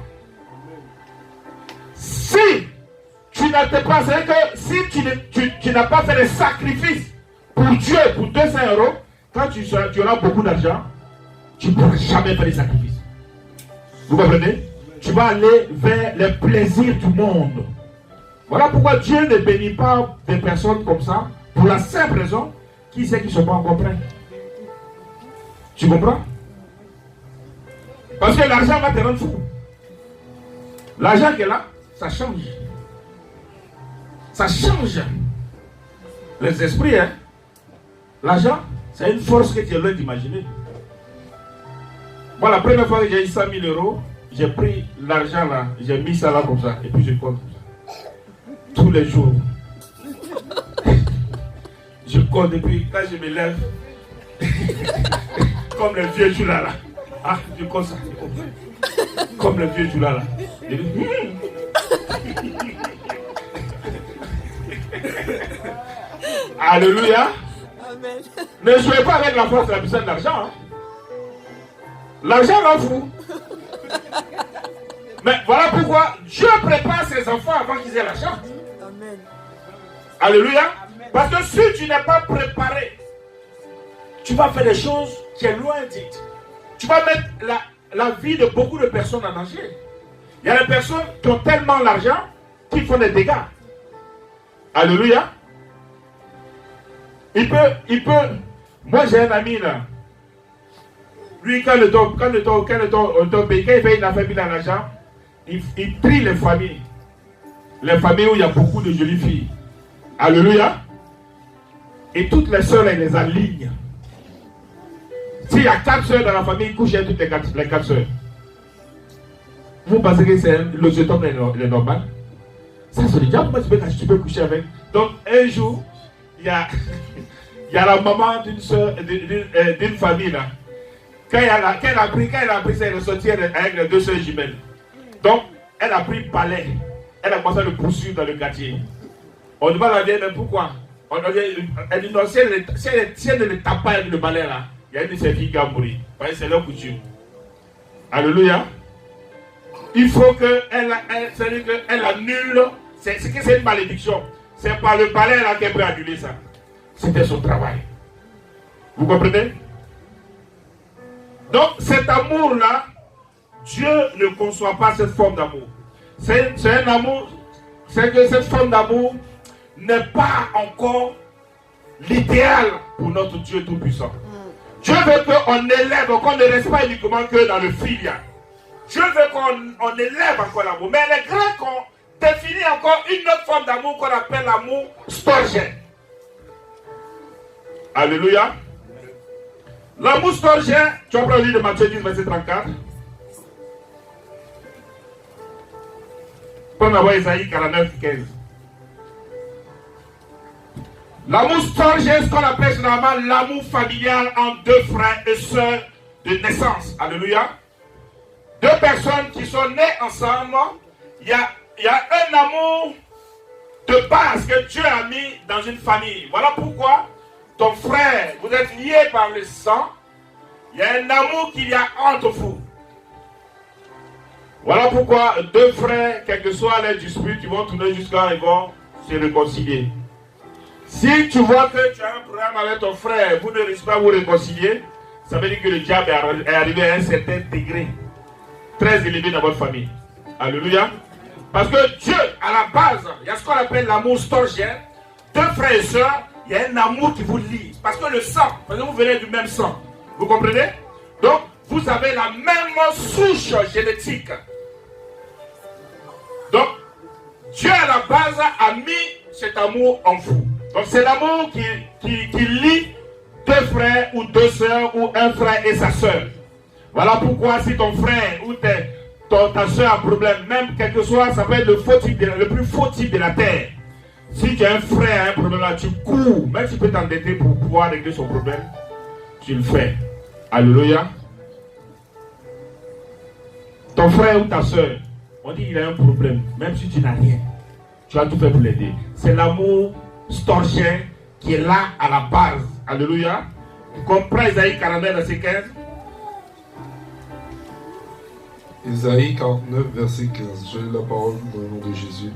Si tu n'as pas, c'est que si tu n'as pas fait des sacrifices pour Dieu, pour 200 euros, quand tu auras beaucoup d'argent, tu ne pourras jamais faire des sacrifices. Vous comprenez? Tu vas aller vers les plaisirs du monde. Voilà pourquoi Dieu ne bénit pas des personnes comme ça, pour la simple raison qui sait qu'ils ne sont pas encore prêts. Tu comprends? Parce que l'argent va te rendre fou. L'argent qu'elle a, ça change. Ça change les esprits. Hein? L'argent, c'est une force que tu es loin d'imaginer. Moi, la première fois que j'ai eu 100 000 euros, j'ai pris l'argent là, j'ai mis ça là comme ça, et puis je compte comme ça. Tous les jours. Je compte, et puis quand je me lève, comme le vieux Jula là. Ah, je compte ça. Comme le vieux Jula là. Je dis, Alléluia. Amen. Ne jouez pas avec la force de la puissance de l'argent. Hein. L'argent rend fou. Mais voilà pourquoi Dieu prépare ses enfants avant qu'ils aient l'argent. Amen. Alléluia. Amen. Parce que si tu n'es pas préparé, tu vas faire des choses qui sont loin dites. Tu vas mettre la vie de beaucoup de personnes en danger. Il y a des personnes qui ont tellement l'argent qu'ils font des dégâts. Alléluia. Il peut. Moi j'ai un ami là. Lui quand il fait une affaire bien d'argent, il trie les familles. Les familles où il y a beaucoup de jolies filles. Alléluia. Et toutes les sœurs, il les aligne. S'il y a 4 sœurs dans la famille, il couche avec toutes les 4 sœurs. Vous pensez que c'est le jeton est normal? Ça c'est le diable, tu peux coucher avec. Donc un jour, il y a la maman d'une famille là. Quand elle a pris, ça, elle est sortie avec les 2 sœurs jumelles. Donc, elle a pris balai. Elle a commencé à le poursuivre dans le quartier. On demande à la vieille, mais pourquoi? Elle dit non, si elle ne le tape pas avec le balai là, il y a une de ses filles qui a mouru. C'est leur coutume. Alléluia. Il faut qu'elle annule. C'est une malédiction. C'est par le balai là qu'elle peut annuler ça. C'était son travail. Vous comprenez? Donc cet amour-là, Dieu ne conçoit pas cette forme d'amour. C'est un amour, c'est que cette forme d'amour n'est pas encore l'idéal pour notre Dieu Tout-Puissant. Dieu veut qu'on élève, qu'on ne reste pas uniquement que dans le filial. Dieu veut qu'on élève encore l'amour. Mais les Grecs ont défini encore une autre forme d'amour qu'on appelle l'amour storgien. Alléluia. L'amour storgien, tu vas prendre le livre de Matthieu 10, verset 34. Prends d'abord Isaïe 49, 15. L'amour storgien, ce qu'on appelle généralement l'amour familial entre 2 frères et sœurs de naissance. Alléluia. 2 personnes qui sont nées ensemble. Il y a un amour de base que Dieu a mis dans une famille. Voilà pourquoi ton frère, vous êtes liés par le sang. Il y a un amour qu'il y a entre vous. Voilà pourquoi 2 frères, quel que soit leur dispute, ils vont tourner jusqu'à ils vont se réconcilier. Si tu vois que tu as un problème avec ton frère, vous ne réussissez pas à vous réconcilier, ça veut dire que le diable est arrivé à un certain degré très élevé dans votre famille. Alléluia. Parce que Dieu, à la base, il y a ce qu'on appelle l'amour storgien. Deux frères et sœurs, il y a un amour qui vous lie. Parce que le sang, parce que vous venez du même sang. Vous comprenez? Donc, vous avez la même souche génétique. Donc, Dieu à la base a mis cet amour en vous. Donc, c'est l'amour qui lie deux frères ou deux sœurs ou un frère et sa sœur. Voilà pourquoi si ton frère ou ta soeur a un problème, même quel que soit, ça peut être le plus faux type de la terre. Si tu as un frère a un problème là, tu cours, même si tu peux t'endetter pour pouvoir régler son problème, tu le fais. Alléluia. Ton frère ou ta soeur, on dit qu'il a un problème, même si tu n'as rien, tu vas tout faire pour l'aider. C'est l'amour storgien qui est là à la base. Alléluia. Tu comprends Isaïe 49, verset 15? Isaïe 49, verset 15. Je lis la parole dans le nom de Jésus.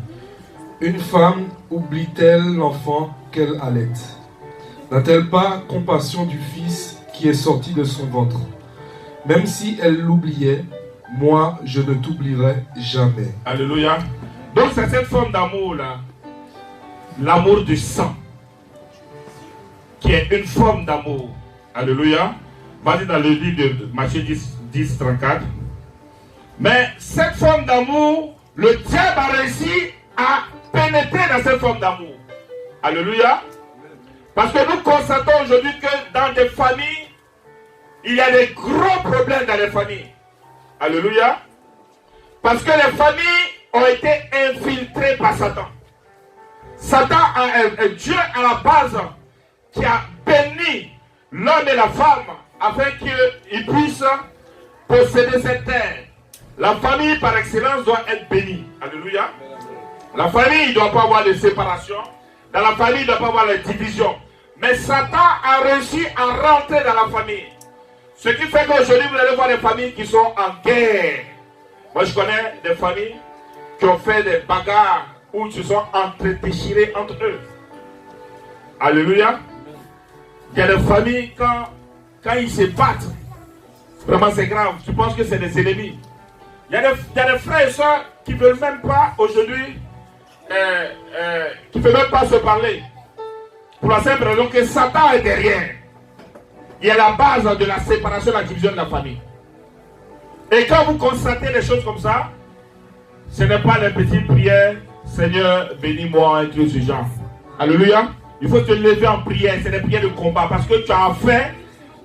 Une femme oublie-t-elle l'enfant qu'elle allaite? N'a-t-elle pas compassion du fils qui est sorti de son ventre? Même si elle l'oubliait, moi je ne t'oublierai jamais. Alléluia. Donc c'est cette forme d'amour là, l'amour du sang, qui est une forme d'amour. Alléluia. Vas-y dans le livre de Matthieu 10, 34. Mais cette forme d'amour, le diable a réussi à pénétrer dans cette forme d'amour. Alléluia. Parce que nous constatons aujourd'hui que dans des familles, il y a des gros problèmes dans les familles. Alléluia. Parce que les familles ont été infiltrées par Satan. Satan a un Dieu à la base qui a béni l'homme et la femme afin qu'ils puissent posséder cette terre. La famille par excellence doit être bénie. Alléluia. La famille ne doit pas avoir de séparation. Dans la famille, il ne doit pas avoir de division. Mais Satan a réussi à rentrer dans la famille. Ce qui fait qu'aujourd'hui, vous allez voir des familles qui sont en guerre. Moi, je connais des familles qui ont fait des bagarres où ils se sont déchirés entre eux. Alléluia. Il y a des familles, quand ils se battent, vraiment c'est grave. Tu penses que c'est des ennemis. Il y a des frères et soeurs qui ne veulent même pas aujourd'hui, qui ne veulent même pas se parler. Pour la simple raison que Satan est derrière. Il y a la base de la séparation, la division de la famille. Et quand vous constatez des choses comme ça, ce n'est pas les petites prières, Seigneur, bénis-moi, et tout ce genre. Alléluia. Il faut te lever en prière, c'est des prières de combat, parce que tu as affaire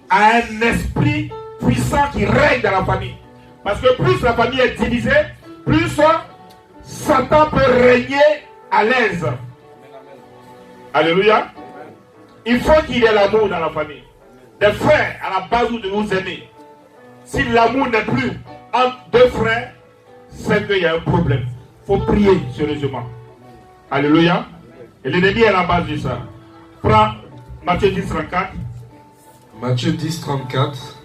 à un esprit puissant qui règne dans la famille. Parce que plus la famille est divisée, plus Satan peut régner à l'aise. Alléluia. Il faut qu'il y ait l'amour dans la famille. Des frères, à la base où de vous aimer. Si l'amour n'est plus entre deux frères, c'est qu'il y a un problème. Il faut prier sérieusement. Alléluia. Et l'ennemi est à la base de ça. Prends Matthieu 10, 34. Matthieu 10, 34.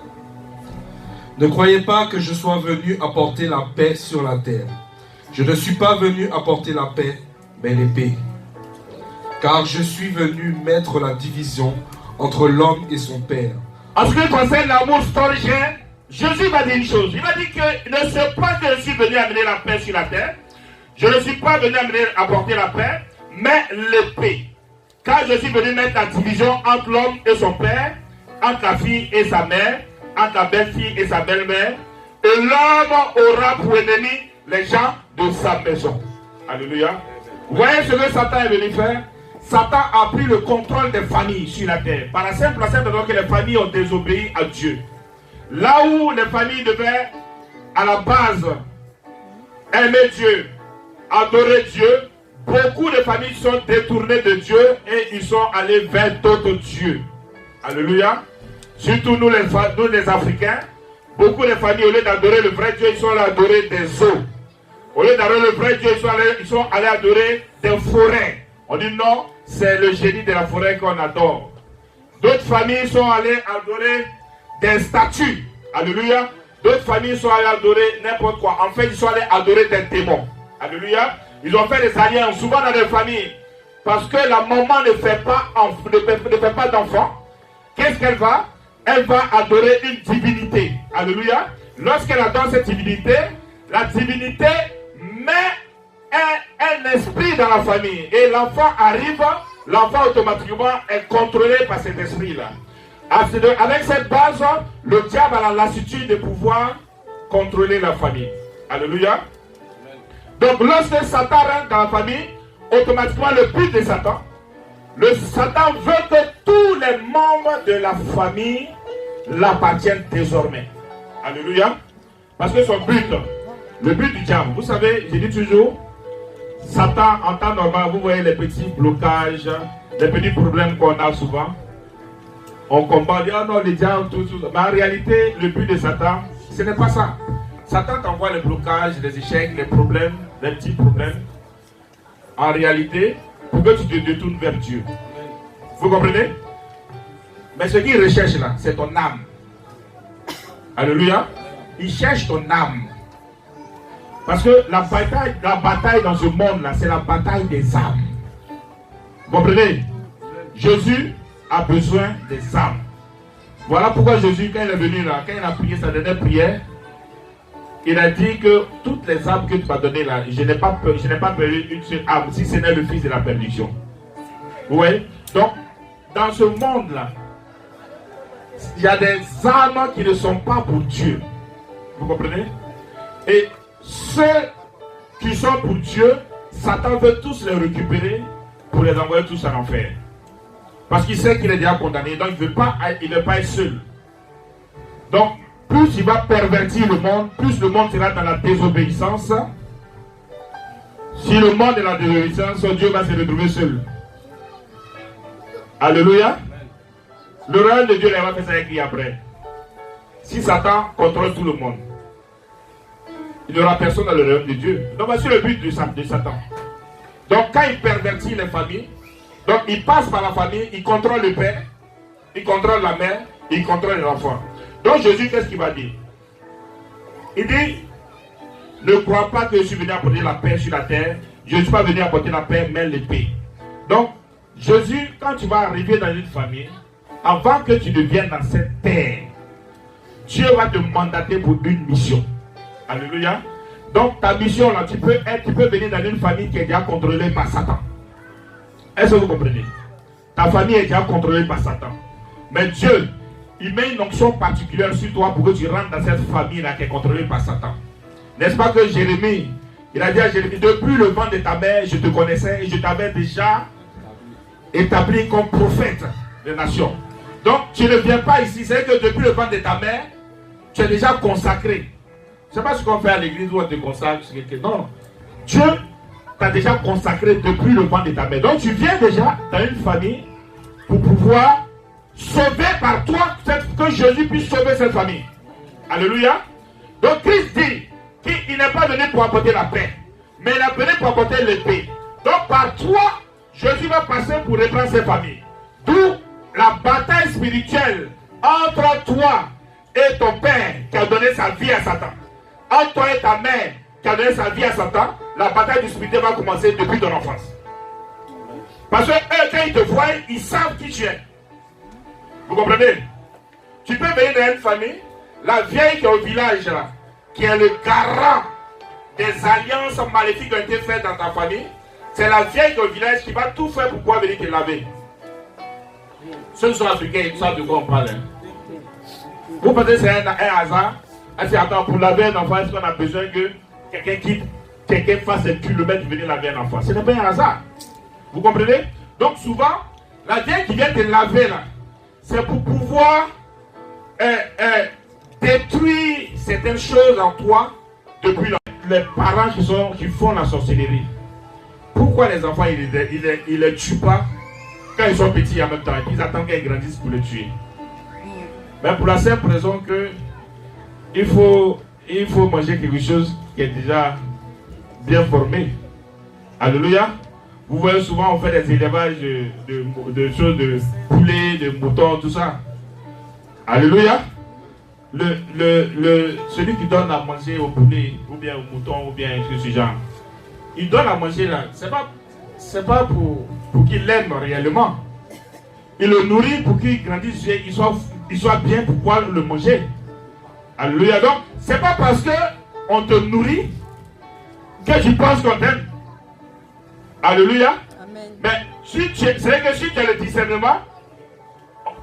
Ne croyez pas que je sois venu apporter la paix sur la terre. Je ne suis pas venu apporter la paix, mais l'épée. Car je suis venu mettre la division entre l'homme et son père. En ce qui concerne l'amour storgien, Jésus va dire une chose. Il va dire que ne c'est pas que je suis venu amener la paix sur la terre. Je ne suis pas venu apporter la paix, mais l'épée. Car je suis venu mettre la division entre l'homme et son père, entre la fille et sa mère, entre la belle-fille et sa belle-mère. Et l'homme aura pour ennemi les gens de sa maison. Alléluia. Vous voyez ce que Satan est venu faire? Satan a pris le contrôle des familles sur la terre. Par la simple raison que les familles ont désobéi à Dieu. Là où les familles devaient, à la base, aimer Dieu, adorer Dieu, beaucoup de familles sont détournées de Dieu et ils sont allés vers d'autres dieux. Alléluia. Surtout nous les Africains, beaucoup de familles, au lieu d'adorer le vrai Dieu, ils sont allés adorer des eaux. Au lieu d'adorer le vrai Dieu, ils sont allés adorer des forêts. On dit non, c'est le génie de la forêt qu'on adore. D'autres familles sont allées adorer des statues. Alléluia. D'autres familles sont allées adorer n'importe quoi. En fait, ils sont allés adorer des démons. Alléluia. Ils ont fait des alliances, souvent dans des familles. Parce que la maman ne fait pas d'enfant. Qu'est-ce qu'elle va? Elle va adorer une divinité. Alléluia. Lorsqu'elle adore cette divinité, la divinité met un esprit dans la famille et l'enfant arrive, l'enfant automatiquement est contrôlé par cet esprit-là. Avec cette base, le diable a la lassitude de pouvoir contrôler la famille. Alléluia. Donc lorsque Satan rentre dans la famille, automatiquement le but de Satan, Satan veut que tous les membres de la famille l'appartiennent désormais. Alléluia. Parce que son but, le but du diable, vous savez, je dis toujours, Satan en temps normal, vous voyez les petits blocages, les petits problèmes qu'on a souvent. On combat, on dit, oh non, les diables, tout. Mais en réalité, le but de Satan, ce n'est pas ça. Satan t'envoie les blocages, les échecs, les problèmes, les petits problèmes. En réalité, pour que tu te détournes vers Dieu. Vous comprenez? Mais ce qu'il recherche là, c'est ton âme. Alléluia. Il cherche ton âme. Parce que la bataille dans ce monde-là, c'est la bataille des âmes. Vous comprenez? Jésus a besoin des âmes. Voilà pourquoi Jésus, quand il est venu là, quand il a prié sa dernière prière, il a dit que toutes les âmes que tu m'as données là, je n'ai pas perdu une seule âme, si ce n'est le fils de la perdition. Vous voyez? Donc, dans ce monde-là, il y a des âmes qui ne sont pas pour Dieu. Vous comprenez? Et ceux qui sont pour Dieu, Satan veut tous les récupérer pour les envoyer tous en enfer. Parce qu'il sait qu'il est déjà condamné, donc il ne veut pas être seul. Donc, plus il va pervertir le monde, plus le monde sera dans la désobéissance. Si le monde est dans la désobéissance, Dieu va se retrouver seul. Alléluia. Le royaume de Dieu, il va faire ça avec lui après. Si Satan contrôle tout le monde, il n'y aura personne dans le royaume de Dieu. Donc voici le but de Satan. Donc quand il pervertit les familles, donc il passe par la famille, il contrôle le père, il contrôle la mère, il contrôle l'enfant. Donc Jésus, qu'est-ce qu'il va dire? Il dit, ne crois pas que je suis venu apporter la paix sur la terre. Je ne suis pas venu apporter la paix, mais l'épée. Donc Jésus, quand tu vas arriver dans une famille, avant que tu ne viennes dans cette terre, Dieu va te mandater pour une mission. Alléluia. Donc ta mission là, tu peux venir dans une famille qui est déjà contrôlée par Satan. Est-ce que vous comprenez? Ta famille est déjà contrôlée par Satan. Mais Dieu, il met une onction particulière sur toi pour que tu rentres dans cette famille là qui est contrôlée par Satan. N'est-ce pas que Jérémie, il a dit à Jérémie, depuis le ventre de ta mère, je te connaissais et je t'avais déjà établi comme prophète des nations. Donc tu ne viens pas ici, c'est que depuis le ventre de ta mère, tu es déjà consacré. Je ne sais pas ce qu'on fait à l'église où on te consacre. Non. Dieu t'a déjà consacré depuis le ventre de ta mère. Donc tu viens déjà dans une famille pour pouvoir sauver par toi, que Jésus puisse sauver cette famille. Alléluia. Donc Christ dit qu'il n'est pas venu pour apporter la paix, mais il est venu pour apporter l'épée. Donc par toi, Jésus va passer pour reprendre cette famille. D'où la bataille spirituelle entre toi et ton père qui a donné sa vie à Satan. Entre toi et ta mère qui a donné sa vie à Satan, la bataille du spirituel va commencer depuis ton enfance. Parce que eux, quand ils te voient, ils savent qui tu es. Vous comprenez? Tu peux venir dans une famille, la vieille qui est au village là, qui est le garant des alliances maléfiques qui ont été faites dans ta famille, c'est la vieille qui est au village qui va tout faire pour pouvoir venir te laver. Ceux qui sont africains, ils savent de quoi on parle. Vous pensez que c'est un hasard? Attends, pour laver un enfant, est-ce qu'on a besoin que quelqu'un fasse un kilomètre pour venir laver un enfant? Ce n'est pas un hasard. Vous comprenez? Donc souvent, la vieille qui vient te laver là, c'est pour pouvoir détruire certaines choses en toi depuis les parents qui font la sorcellerie. Pourquoi les enfants, ils les tuent pas quand ils sont petits en même temps et puis ils attendent qu'ils grandissent pour les tuer? Mais pour la simple raison que il faut manger quelque chose qui est déjà bien formé. Alléluia. Vous voyez souvent on fait des élevages de choses, de poulets, de moutons, tout ça. Alléluia. Celui qui donne à manger au poulet, ou bien au mouton, ou bien ce genre, il donne à manger là. C'est pas pour qu'il l'aime réellement. Il le nourrit pour qu'il grandisse, il soit bien pour pouvoir le manger. Alléluia. Donc, c'est pas parce qu'on te nourrit que tu penses qu'on t'aime. Alléluia. Amen. Mais c'est vrai que si tu as le discernement,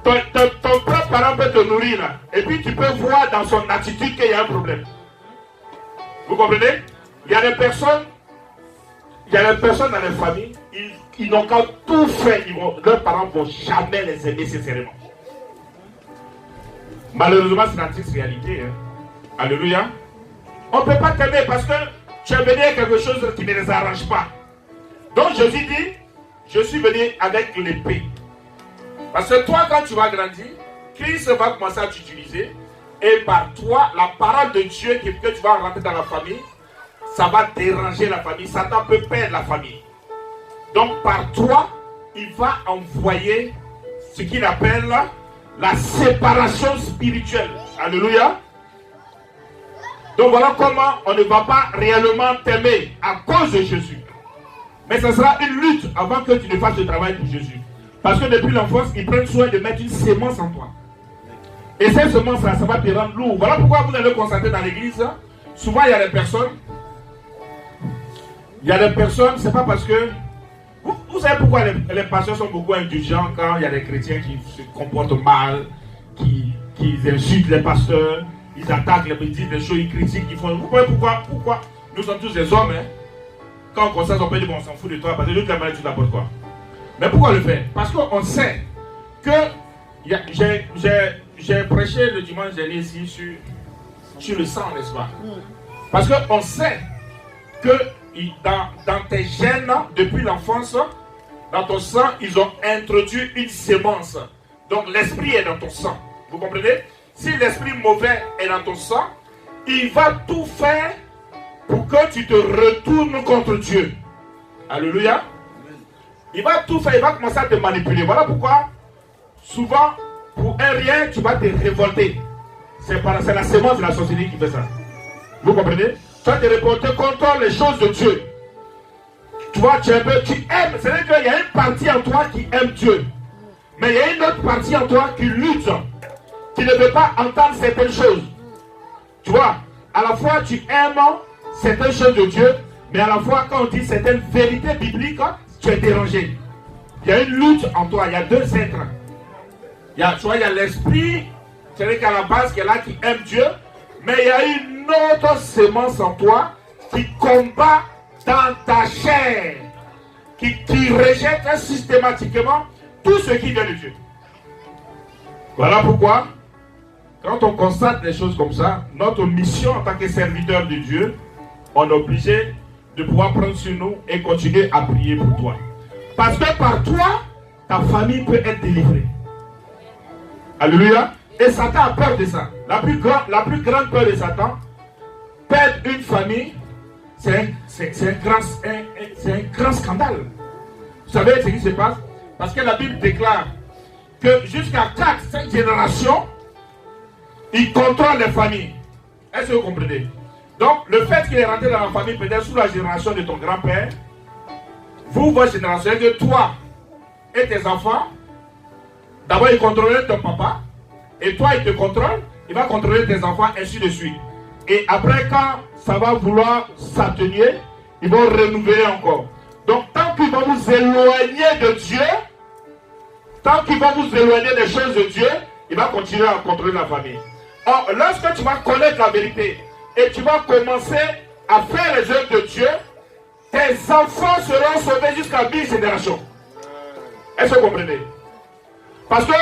ton propre parent peut te nourrir là. Et puis tu peux voir dans son attitude qu'il y a un problème. Vous comprenez? Il y a des personnes dans les familles, ils n'ont qu'à tout faire. Leurs parents ne vont jamais les aimer sincèrement. Malheureusement, c'est la triste réalité. Hein. Alléluia. On ne peut pas t'aimer parce que tu es venu à quelque chose qui ne les arrange pas. Donc Jésus dit, je suis venu avec l'épée. Parce que toi, quand tu vas grandir, Christ va commencer à t'utiliser. Et par toi, la parole de Dieu que tu vas rentrer dans la famille, ça va déranger la famille. Satan peut perdre la famille. Donc par toi, il va envoyer ce qu'il appelle la séparation spirituelle. Alléluia. Donc voilà comment on ne va pas réellement t'aimer à cause de Jésus. Mais ce sera une lutte avant que tu ne fasses le travail pour Jésus. Parce que depuis l'enfance, ils prennent soin de mettre une sémence en toi. Et cette semence-là, ça va te rendre lourd. Voilà pourquoi vous allez constater dans l'église, souvent il y a des personnes, c'est pas parce que... Vous savez pourquoi les pasteurs sont beaucoup indulgents quand il y a des chrétiens qui se comportent mal, qui insultent les pasteurs, ils attaquent, ils disent des choses, ils critiquent, ils font... Vous voyez pourquoi nous sommes tous des hommes, hein? Quand on constate, on peut dire, bon, on s'en fout de toi, parce que l'autre la maladie, tu n'apportes quoi. Mais pourquoi le faire? Parce qu'on sait que j'ai prêché le dimanche dernier ici sur le sang, n'est-ce pas? Parce qu'on sait que dans tes gènes, depuis l'enfance, dans ton sang, ils ont introduit une sémence. Donc l'esprit est dans ton sang. Vous comprenez? Si l'esprit mauvais est dans ton sang, il va tout faire pour que tu te retournes contre Dieu. Alléluia. Il va tout faire, il va commencer à te manipuler. Voilà pourquoi, souvent, pour un rien, tu vas te révolter. C'est la sémence de la sorcellerie qui fait ça. Vous comprenez? Tu vas te révolter contre les choses de Dieu. Tu vois, tu aimes. C'est-à-dire qu'il y a une partie en toi qui aime Dieu. Mais il y a une autre partie en toi qui lutte. Qui ne veut pas entendre certaines choses. Tu vois, à la fois tu aimes certaines choses de Dieu, mais à la fois quand on dit certaines vérités bibliques, tu es dérangé. Il y a une lutte en toi, il y a deux êtres. Tu vois, il y a l'esprit, c'est-à-dire qu'à la base, qui est là, qui aime Dieu, mais il y a une autre sémence en toi qui combat dans ta chair, qui rejette systématiquement tout ce qui vient de Dieu. Voilà pourquoi, quand on constate des choses comme ça, notre mission en tant que serviteur de Dieu, on est obligé de pouvoir prendre sur nous et continuer à prier pour toi. Parce que par toi, ta famille peut être délivrée. Alléluia. Et Satan a peur de ça. La plus grande peur de Satan, perdre une famille, c'est un grand scandale. Vous savez ce qui se passe? Parce que la Bible déclare que jusqu'à 4-5 générations, il contrôle les familles. Est-ce que vous comprenez? Donc, le fait qu'il est rentré dans la famille, peut-être sous la génération de ton grand-père, votre génération, c'est que toi et tes enfants, d'abord il contrôlait ton papa, et toi il te contrôle, il va contrôler tes enfants, ainsi de suite. Et après, quand ça va vouloir s'atténuer, ils vont renouveler encore. Donc, tant qu'ils vont vous éloigner de Dieu, tant qu'ils vont vous éloigner des choses de Dieu, il va continuer à contrôler la famille. Or, lorsque tu vas connaître la vérité, et tu vas commencer à faire les œuvres de Dieu, tes enfants seront sauvés jusqu'à 1000 générations. Est-ce que vous comprenez? Parce que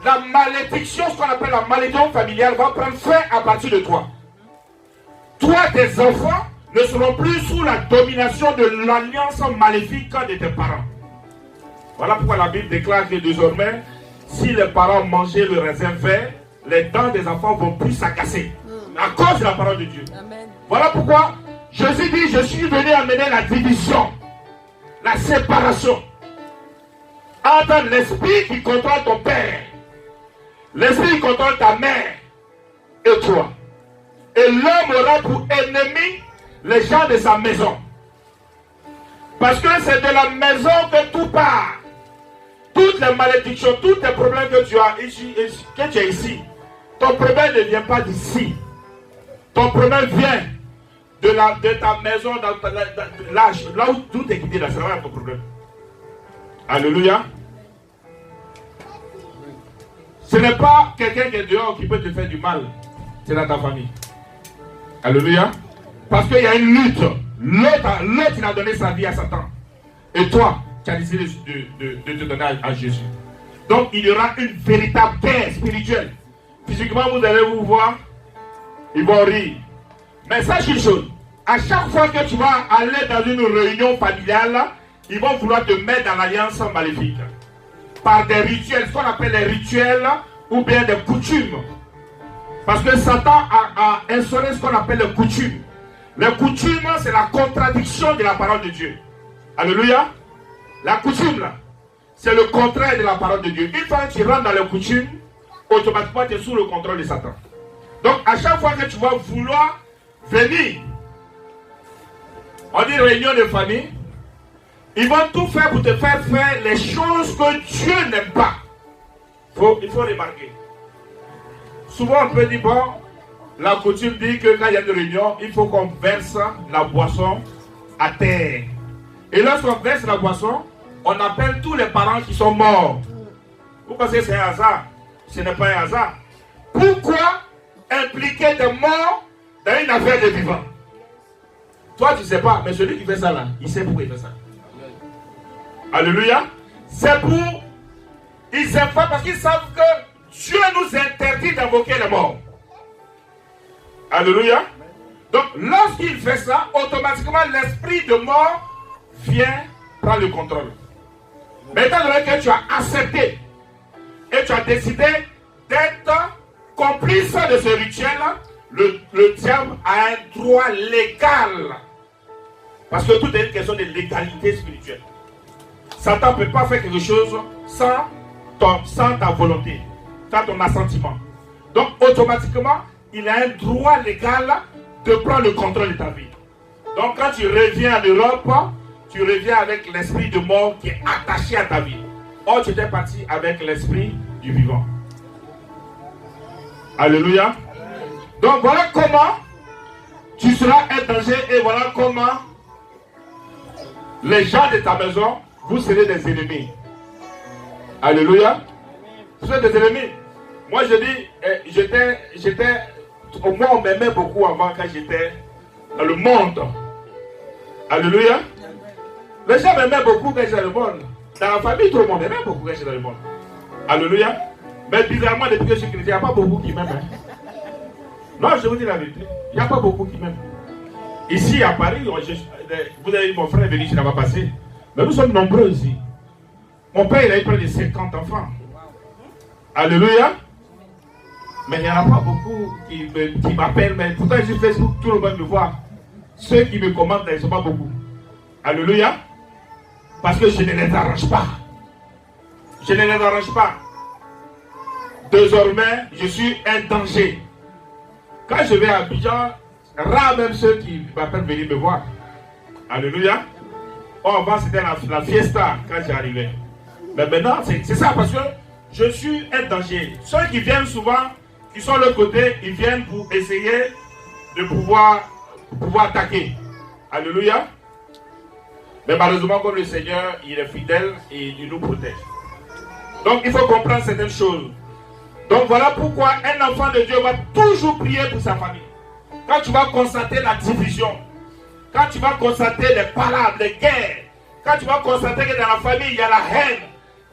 la malédiction, ce qu'on appelle la malédiction familiale, va prendre fin à partir de toi. Toi, tes enfants ne seront plus sous la domination de l'alliance maléfique de tes parents. Voilà pourquoi la Bible déclare que désormais, si les parents mangeaient le raisin vert, les dents des enfants vont plus s'agacer. À cause de la parole de Dieu. Amen. Voilà pourquoi Jésus dit, je suis venu amener la division, la séparation entre l'esprit qui contrôle ton père, l'esprit qui contrôle ta mère et toi. Et l'homme aura pour ennemi les gens de sa maison. Parce que c'est de la maison que tout part. Toutes les malédictions, tous les problèmes que tu as ici, ton problème ne vient pas d'ici. Ton problème vient de ta maison, là où tout est quitté, là, c'est vraiment ton problème. Alléluia. Ce n'est pas quelqu'un qui est dehors qui peut te faire du mal. C'est dans ta famille. Alléluia. Parce qu'il y a une lutte. L'autre, il a donné sa vie à Satan. Et toi, tu as décidé de te donner à Jésus. Donc, il y aura une véritable guerre spirituelle. Physiquement, vous allez vous voir, ils vont rire. Mais sache une chose, à chaque fois que tu vas aller dans une réunion familiale, ils vont vouloir te mettre dans l'alliance maléfique. Par des rituels, ce qu'on appelle les rituels ou bien des coutumes. Parce que Satan a instauré ce qu'on appelle les coutumes. Les coutumes, c'est la contradiction de la parole de Dieu. Alléluia. La coutume, là, c'est le contraire de la parole de Dieu. Une fois que tu rentres dans les coutumes, automatiquement tu es sous le contrôle de Satan. Donc à chaque fois que tu vas vouloir venir, on dit réunion de famille, ils vont tout faire pour te faire faire les choses que Dieu n'aime pas. Il faut remarquer. Souvent on peut dire, bon, la coutume dit que quand il y a une réunion, il faut qu'on verse la boisson à terre. Et lorsqu'on verse la boisson, on appelle tous les parents qui sont morts. Vous pensez que c'est un hasard? Ce n'est pas un hasard. Pourquoi impliquer des morts dans une affaire de vivants? Toi, tu ne sais pas, mais celui qui fait ça là, il sait pourquoi il fait ça. Alléluia. C'est pour... Ils aiment pas parce qu'ils savent que Dieu nous interdit d'invoquer les morts. Alléluia. Donc, lorsqu'il fait ça, automatiquement, l'esprit de mort vient prendre le contrôle. Mais étant donné que tu as accepté et tu as décidé d'être complice de ce rituel, le diable a un droit légal. Parce que tout est une question de légalité spirituelle. Satan ne peut pas faire quelque chose sans ta volonté, sans ton assentiment. Donc, automatiquement, il a un droit légal de prendre le contrôle de ta vie. Donc, quand tu reviens en Europe, tu reviens avec l'esprit de mort qui est attaché à ta vie. Or, tu étais parti avec l'esprit du vivant. Alléluia. Donc, voilà comment tu seras un danger et voilà comment les gens de ta maison, vous serez des ennemis. Alléluia. Vous serez des ennemis. Moi, je dis, au moins on m'aimait beaucoup avant quand j'étais dans le monde. Alléluia. Les gens m'aimaient beaucoup quand j'étais dans le monde. Dans la famille, tout le monde m'aimait beaucoup quand j'étais dans le monde. Alléluia. Mais bizarrement, depuis que je suis chrétien, il n'y a pas beaucoup qui m'aiment. Hein. Non, je vous dis la vérité. Il n'y a pas beaucoup qui m'aiment. Ici, à Paris, vous avez vu mon frère venu, je n'ai pas passé. Mais nous sommes nombreux ici. Mon père, il a eu près de 50 enfants. Alléluia. Mais il n'y en a pas beaucoup qui m'appellent. Mais pourtant, sur Facebook, tout le monde me voit. Ceux qui me commentent, ils ne sont pas beaucoup. Alléluia. Parce que je ne les arrange pas. Je ne les arrange pas. Désormais, je suis un danger. Quand je vais à Abidjan, rare même ceux qui m'appellent venir me voir. Alléluia. Oh, avant, c'était la fiesta quand j'arrivais. Mais maintenant, c'est ça parce que je suis un danger. Ceux qui viennent souvent, qui sont de l'autre côté, ils viennent pour essayer de pouvoir attaquer. Alléluia. Mais malheureusement, comme le Seigneur, il est fidèle et il nous protège. Donc, il faut comprendre certaines choses. Donc, voilà pourquoi un enfant de Dieu va toujours prier pour sa famille. Quand tu vas constater la division, quand tu vas constater les palabres, les guerres, quand tu vas constater que dans la famille, il y a la haine,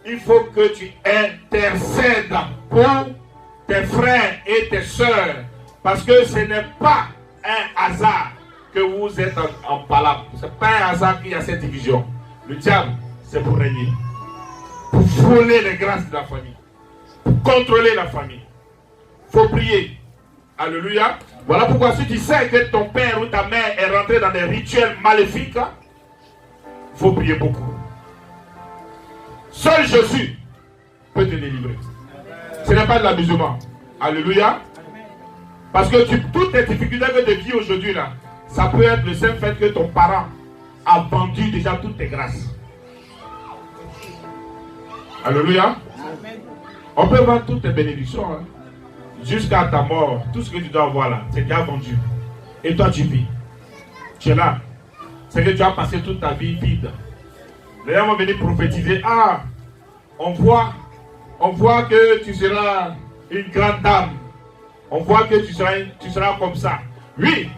il faut que tu intercèdes pour tes frères et tes sœurs. Parce que ce n'est pas un hasard que vous êtes en palabres. Ce n'est pas un hasard qu'il y a cette division. Le diable, c'est pour régner. Pour voler les grâces de la famille. Pour contrôler la famille. Il faut prier. Alléluia. Voilà pourquoi si tu sais que ton père ou ta mère est rentré dans des rituels maléfiques, il faut prier beaucoup. Seul Jésus peut te délivrer. Ce n'est pas de l'amusement. Alléluia. Parce que toutes les difficultés que tu vis aujourd'hui là, ça peut être le simple fait que ton parent a vendu déjà toutes tes grâces. Alléluia. On peut vendre toutes tes bénédictions. Hein. Jusqu'à ta mort, tout ce que tu dois avoir là, c'est déjà vendu. Et toi tu vis. tu es là. C'est que tu as passé toute ta vie vide. Les gens vont venir prophétiser. Ah, on voit que tu seras une grande dame. On voit que tu seras comme ça. Oui,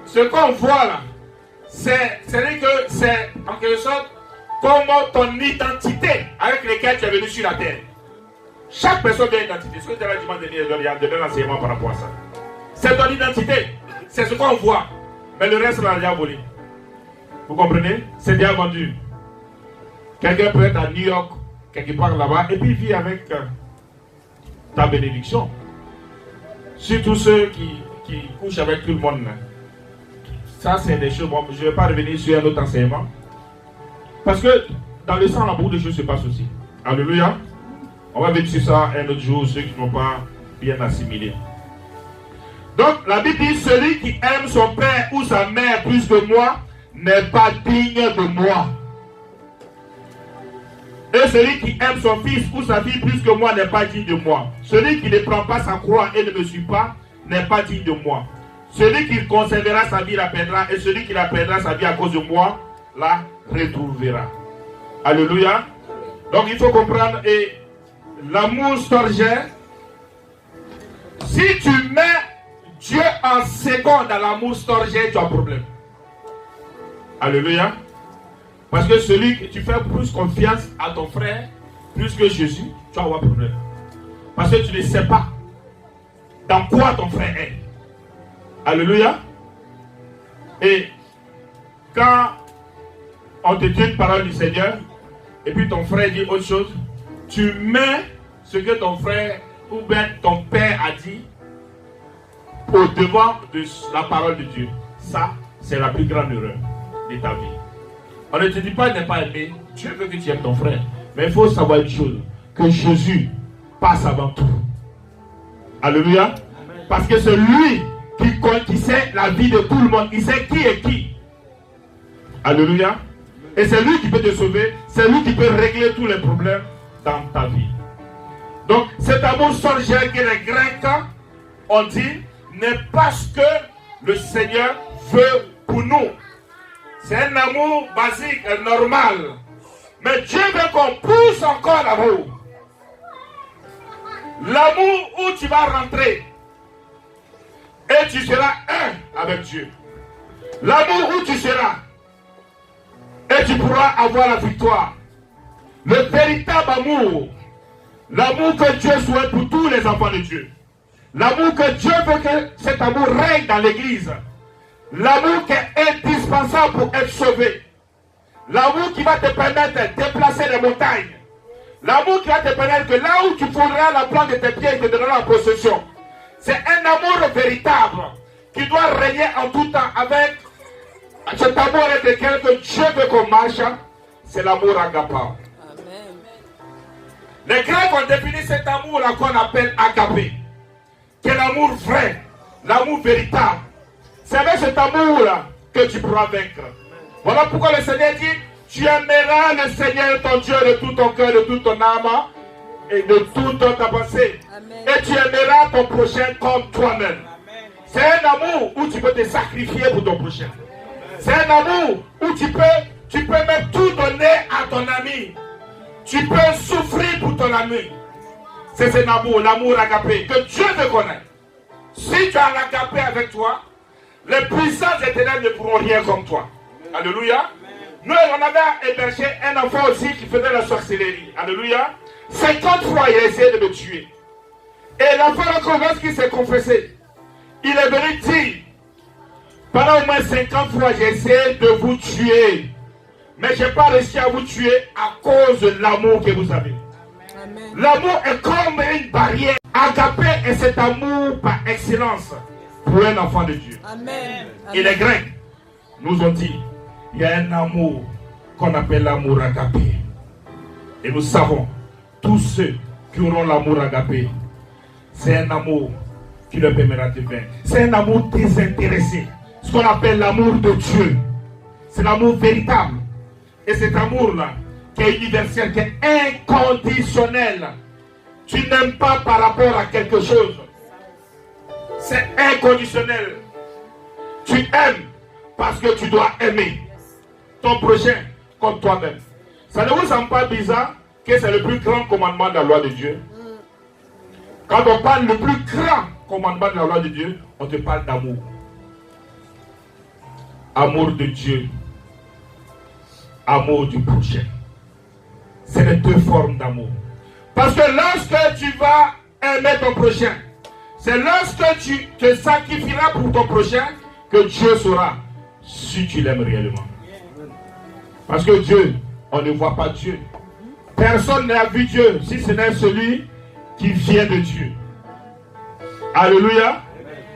ce qu'on voit là, c'est en quelque sorte comme ton identité avec laquelle tu es venu sur la terre. Chaque personne a une identité. Ce que tu as dimanche dernier, il y a de l'enseignement par rapport à ça. C'est ton identité. C'est ce qu'on voit. Mais le reste, on l'a déjà volé. Vous comprenez? C'est déjà vendu. Quelqu'un peut être à New York, quelque part là-bas, et puis vit avec ta bénédiction. Surtout ceux qui couchent avec tout le monde. Ça, c'est des choses. Bon, je ne vais pas revenir sur un autre enseignement. Parce que dans le sang, beaucoup de choses se passent aussi. Alléluia. On va venir sur ça un autre jour, ceux qui n'ont pas bien assimilé. Donc, la Bible dit, celui qui aime son père ou sa mère plus que moi n'est pas digne de moi. Et celui qui aime son fils ou sa fille plus que moi n'est pas digne de moi. Celui qui ne prend pas sa croix et ne me suit pas n'est pas digne de moi. Celui qui conservera sa vie la perdra, et celui qui la perdra sa vie à cause de moi la retrouvera. Alléluia. Donc il faut comprendre, et l'amour storgien, si tu mets Dieu en second dans l'amour storgien, tu as un problème. Alléluia. Parce que celui que tu fais plus confiance à ton frère, plus que Jésus, tu vas avoir un problème. Parce que tu ne sais pas dans quoi ton frère est. Alléluia. Et quand on te dit une parole du Seigneur, et puis ton frère dit autre chose, tu mets ce que ton frère ou bien ton père a dit au devant de la parole de Dieu. Ça, c'est la plus grande erreur de ta vie. On ne te dit pas de ne pas aimer. Dieu veut que tu aimes ton frère. Mais il faut savoir une chose, que Jésus passe avant tout. Alléluia. Parce que c'est lui qui sait la vie de tout le monde. Il sait qui est qui. Alléluia. Et c'est lui qui peut te sauver. C'est lui qui peut régler tous les problèmes dans ta vie. Donc cet amour storgien que les Grecs ont dit n'est pas ce que le Seigneur veut pour nous. C'est un amour basique, normal. Mais Dieu veut qu'on pousse encore l'amour. L'amour où tu vas rentrer et tu seras un avec Dieu. L'amour où tu seras et tu pourras avoir la victoire. Le véritable amour. L'amour que Dieu souhaite pour tous les enfants de Dieu. L'amour que Dieu veut que cet amour règne dans l'église. L'amour qui est indispensable pour être sauvé. L'amour qui va te permettre de déplacer les montagnes. L'amour qui va te permettre que là où tu fourreras la plante de tes pieds, il te donnera la possession. C'est un amour véritable qui doit régner en tout temps avec cet amour avec lequel que Dieu veut qu'on marche. C'est l'amour agapé. Les Grecs ont défini cet amour-là qu'on appelle agapé, qui est l'amour vrai, l'amour véritable. C'est avec cet amour-là que tu pourras vaincre. Voilà pourquoi le Seigneur dit, tu aimeras le Seigneur ton Dieu de tout ton cœur, de toute ton âme et de toute ta pensée. Amen. Et tu aimeras ton prochain comme toi-même. C'est un amour où tu peux te sacrifier pour ton prochain. C'est un amour où tu peux même tout donner à ton ami. Tu peux souffrir pour ton ami. C'est cet amour, l'amour agapé, que Dieu veut connaître. Si tu as l'agapé avec toi, les puissances éternelles ne pourront rien comme toi. Alléluia. Nous, on avait hébergé un enfant aussi qui faisait la sorcellerie. Alléluia. 50 fois, il a essayé de me tuer. Et l'enfant, lorsqu'il s'est confessé, il est venu dire, pendant au moins 50 fois, j'ai essayé de vous tuer. Mais je n'ai pas réussi à vous tuer à cause de l'amour que vous avez. L'amour est comme une barrière. Agapé est cet amour par excellence pour un enfant de Dieu. Amen. Et les Grecs nous ont dit, il y a un amour qu'on appelle l'amour agapé. Et nous savons, tous ceux qui auront l'amour agapé, c'est un amour qui leur permettra de vaincre. C'est un amour désintéressé. Ce qu'on appelle l'amour de Dieu. C'est l'amour véritable. Et cet amour-là, qui est universel, qui est inconditionnel. Tu n'aimes pas par rapport à quelque chose. C'est inconditionnel. Tu aimes Parce que tu dois aimer ton prochain comme toi-même. Ça ne vous semble pas bizarre que c'est le plus grand commandement de la loi de Dieu? Quand on parle le plus grand commandement de la loi de Dieu, on te parle d'amour. Amour de Dieu. Amour du prochain. C'est les deux formes d'amour. Parce que lorsque tu vas aimer ton prochain, c'est lorsque tu te sacrifieras pour ton prochain que Dieu saura si tu l'aimes réellement. Parce que Dieu, on ne voit pas Dieu. Personne n'a vu Dieu si ce n'est celui qui vient de Dieu. Alléluia.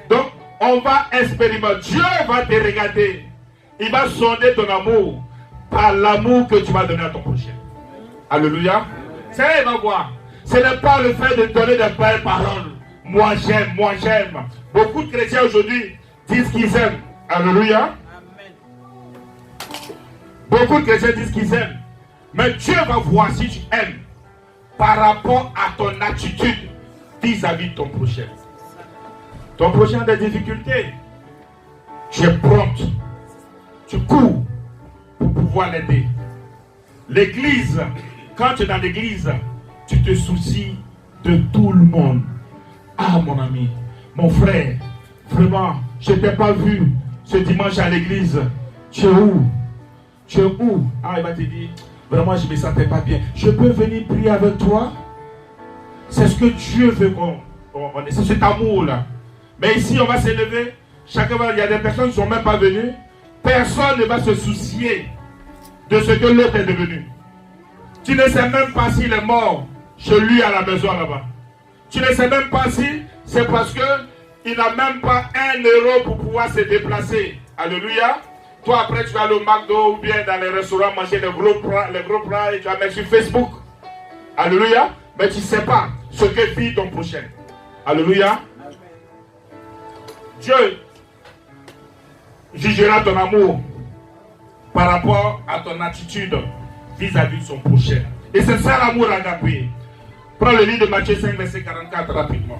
Donc, on va expérimenter. Dieu va te regarder. Il va sonder ton amour par l'amour que tu vas donner à ton prochain. Alléluia. C'est là, il va voir. Ce n'est pas le fait de donner des belles paroles. Moi j'aime, moi j'aime. Beaucoup de chrétiens aujourd'hui disent qu'ils aiment. Alléluia. Beaucoup de chrétiens disent qu'ils aiment. Mais Dieu va voir si tu aimes par rapport à ton attitude vis-à-vis de ton prochain. Ton prochain a des difficultés. Tu es prompte. Tu cours pour pouvoir l'aider. L'église, quand tu es dans l'église, tu te soucies de tout le monde. Ah mon ami, mon frère, vraiment, je ne t'ai pas vu ce dimanche à l'église. Tu es où? Tu es où? Ah, il va te dire, vraiment, je ne me sentais pas bien. Je peux venir prier avec toi? C'est ce que Dieu veut qu'on ait. C'est cet amour-là. Mais ici, on va s'élever. Chacun va, il y a des personnes qui ne sont même pas venues. Personne ne va se soucier de ce que l'autre est devenu. Tu ne sais même pas s'il est mort chez lui à la maison là-bas. Tu ne sais même pas si c'est parce qu'il n'a même pas 1 euro pour pouvoir se déplacer. Alléluia. Toi après tu vas aller au McDo ou bien dans les restaurants manger les gros plats et tu vas mettre sur Facebook. Alléluia. Mais tu ne sais pas ce que vit ton prochain. Alléluia. Dieu jugera ton amour par rapport à ton attitude vis-à-vis de son prochain. Et c'est ça l'amour agapé. Prends le livre de Matthieu 5, verset 44 rapidement.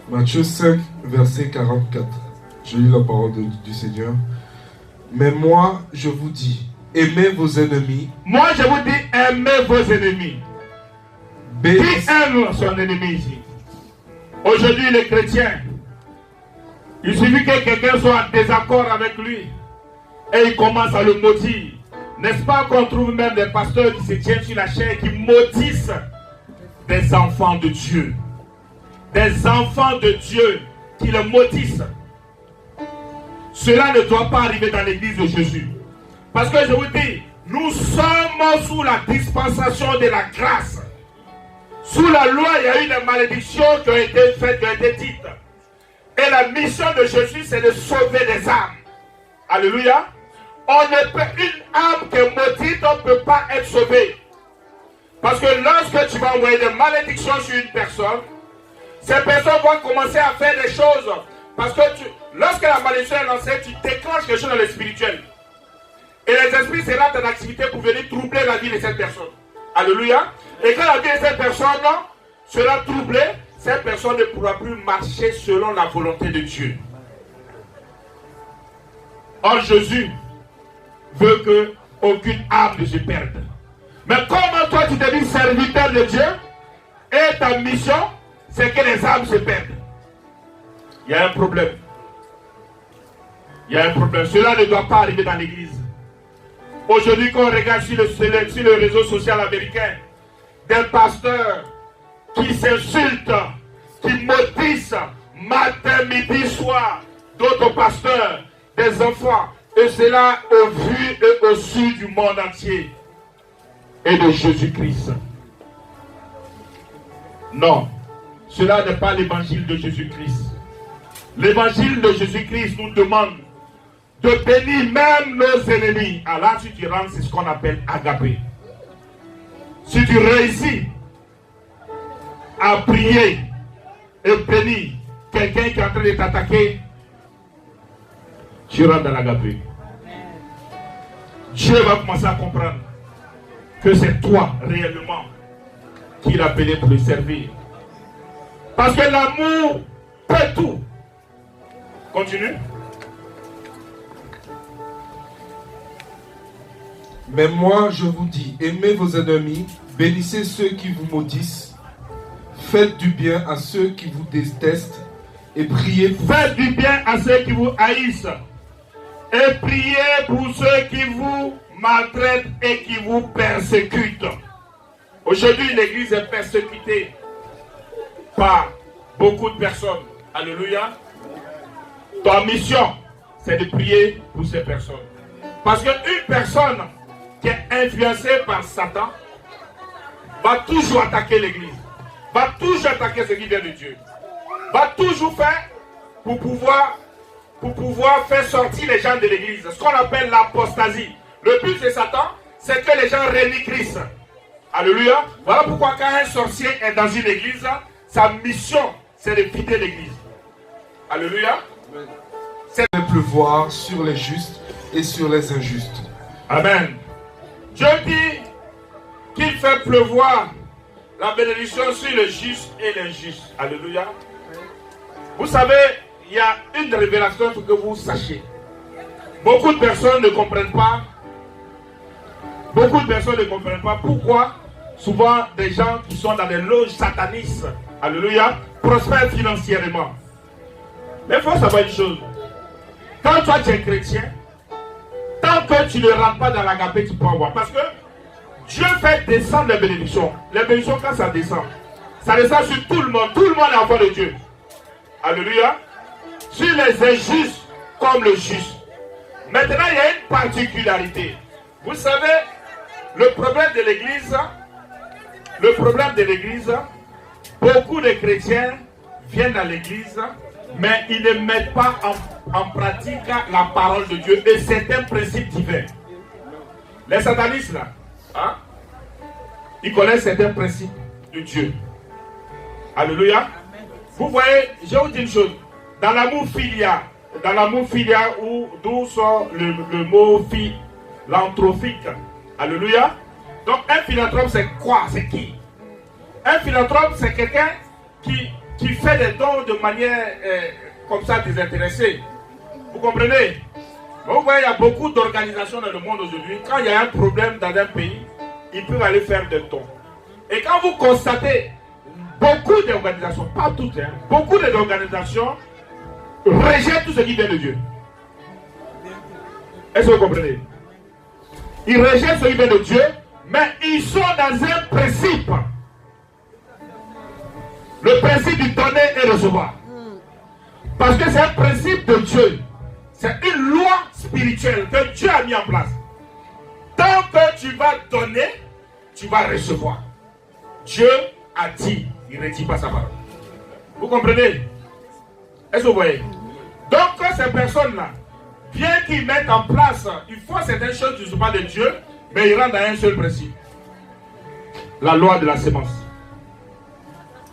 Matthieu 5, verset 44. Je lis la parole du Seigneur. Mais moi, je vous dis, aimez vos ennemis. Moi, je vous dis, aimez vos ennemis. Qui aime son ennemi ici? Aujourd'hui, les chrétiens, il suffit que quelqu'un soit en désaccord avec lui et il commence à le maudire. N'est-ce pas qu'on trouve même des pasteurs qui se tiennent sur la chair et qui maudissent des enfants de Dieu? Des enfants de Dieu qui le maudissent. Cela ne doit pas arriver dans l'église de Jésus. Parce que je vous dis, nous sommes sous la dispensation de la grâce. Sous la loi, il y a eu des malédictions qui ont été faites, qui ont été dites. Et la mission de Jésus, c'est de sauver des âmes. Alléluia. Une âme qui est maudite, on ne peut pas être sauvée. Parce que lorsque tu vas envoyer des malédictions sur une personne, ces personnes vont commencer à faire des choses. Parce que lorsque la malédiction est lancée, tu déclenches quelque chose dans le spirituel. Et les esprits seront en activité pour venir troubler la vie de cette personne. Alléluia. Et quand la vie de cette personne sera troublée, cette personne ne pourra plus marcher selon la volonté de Dieu. Or, Jésus veut qu'aucune âme ne se perde. Mais comment toi tu deviens serviteur de Dieu et ta mission, c'est que les âmes se perdent? Il y a un problème. Il y a un problème. Cela ne doit pas arriver dans l'église. Aujourd'hui, quand on regarde sur le réseau social américain, des pasteurs qui s'insultent, qui maudissent matin, midi, soir, d'autres pasteurs, des enfants, et cela au vu et au su du monde entier et de Jésus-Christ. Non, cela n'est pas l'évangile de Jésus-Christ. L'évangile de Jésus-Christ nous demande de bénir même nos ennemis. Alors si tu rentres, c'est ce qu'on appelle agapé. Si tu réussis à prier et bénir quelqu'un qui est en train de t'attaquer, tu rentres dans l'agapé. Dieu va commencer à comprendre que c'est toi réellement qu'il a appelé pour le servir. Parce que l'amour peut tout. Continue. Mais moi, je vous dis, aimez vos ennemis, bénissez ceux qui vous maudissent, faites du bien à ceux qui vous détestent et priez pour... Faites du bien à ceux qui vous haïssent et priez pour ceux qui vous maltraitent et qui vous persécutent. Aujourd'hui, l'église est persécutée par beaucoup de personnes. Alléluia. Ta mission, c'est de prier pour ces personnes. Parce qu'une personne qui est influencée par Satan va toujours attaquer l'église, va toujours attaquer ce qui vient de Dieu, va toujours faire pour pouvoir faire sortir les gens de l'église. Ce qu'on appelle l'apostasie. Le but de Satan, c'est que les gens renient Christ. Alléluia. Voilà pourquoi quand un sorcier est dans une église, sa mission, c'est de vider l'église. Alléluia. C'est de pleuvoir sur les justes et sur les injustes. Amen. Dieu dit qu'il fait pleuvoir la bénédiction sur les justes et les injustes. Alléluia. Vous savez, il y a une révélation pour que vous sachiez. Beaucoup de personnes ne comprennent pas. Beaucoup de personnes ne comprennent pas pourquoi souvent des gens qui sont dans des loges satanistes, alléluia, prospèrent financièrement. Mais il faut savoir une chose. Quand toi tu es chrétien, tant que tu ne rentres pas dans l'agapé, tu peux avoir. Parce que Dieu fait descendre les bénédictions. Les bénédictions, quand ça descend sur tout le monde. Tout le monde est enfant de Dieu. Alléluia. Sur les injustes comme le juste. Maintenant, il y a une particularité. Vous savez, le problème de l'église, beaucoup de chrétiens viennent à l'église, mais ils ne mettent pas en pratique la parole de Dieu et certains principes divins. Les satanistes là, hein, ils connaissent certains principes de Dieu. Alléluia. Vous voyez, je vous dis une chose. Dans l'amour filial, d'où sort le mot philanthropique. Alléluia. Donc un philanthrope c'est quoi? C'est qui? Un philanthrope c'est quelqu'un qui fait des dons de manière comme ça désintéressée. Vous comprenez? Vous voyez, il y a beaucoup d'organisations dans le monde aujourd'hui. Quand il y a un problème dans un pays, ils peuvent aller faire des dons. Et quand vous constatez beaucoup d'organisations, pas toutes, hein, beaucoup d'organisations rejettent tout ce qui vient de Dieu. Est-ce que vous comprenez? Ils rejettent ce qui vient de Dieu, mais ils sont dans un principe. Le principe du donner et recevoir. Parce que c'est un principe de Dieu. C'est une loi spirituelle que Dieu a mis en place. Tant que tu vas donner, tu vas recevoir. Dieu a dit, il ne retire pas sa parole. Vous comprenez? Est-ce que vous voyez? Donc ces personnes-là, bien qu'ils mettent en place, ils font certaines choses qui ne sont pas de Dieu, mais ils rentrent dans un seul principe. La loi de la sémence.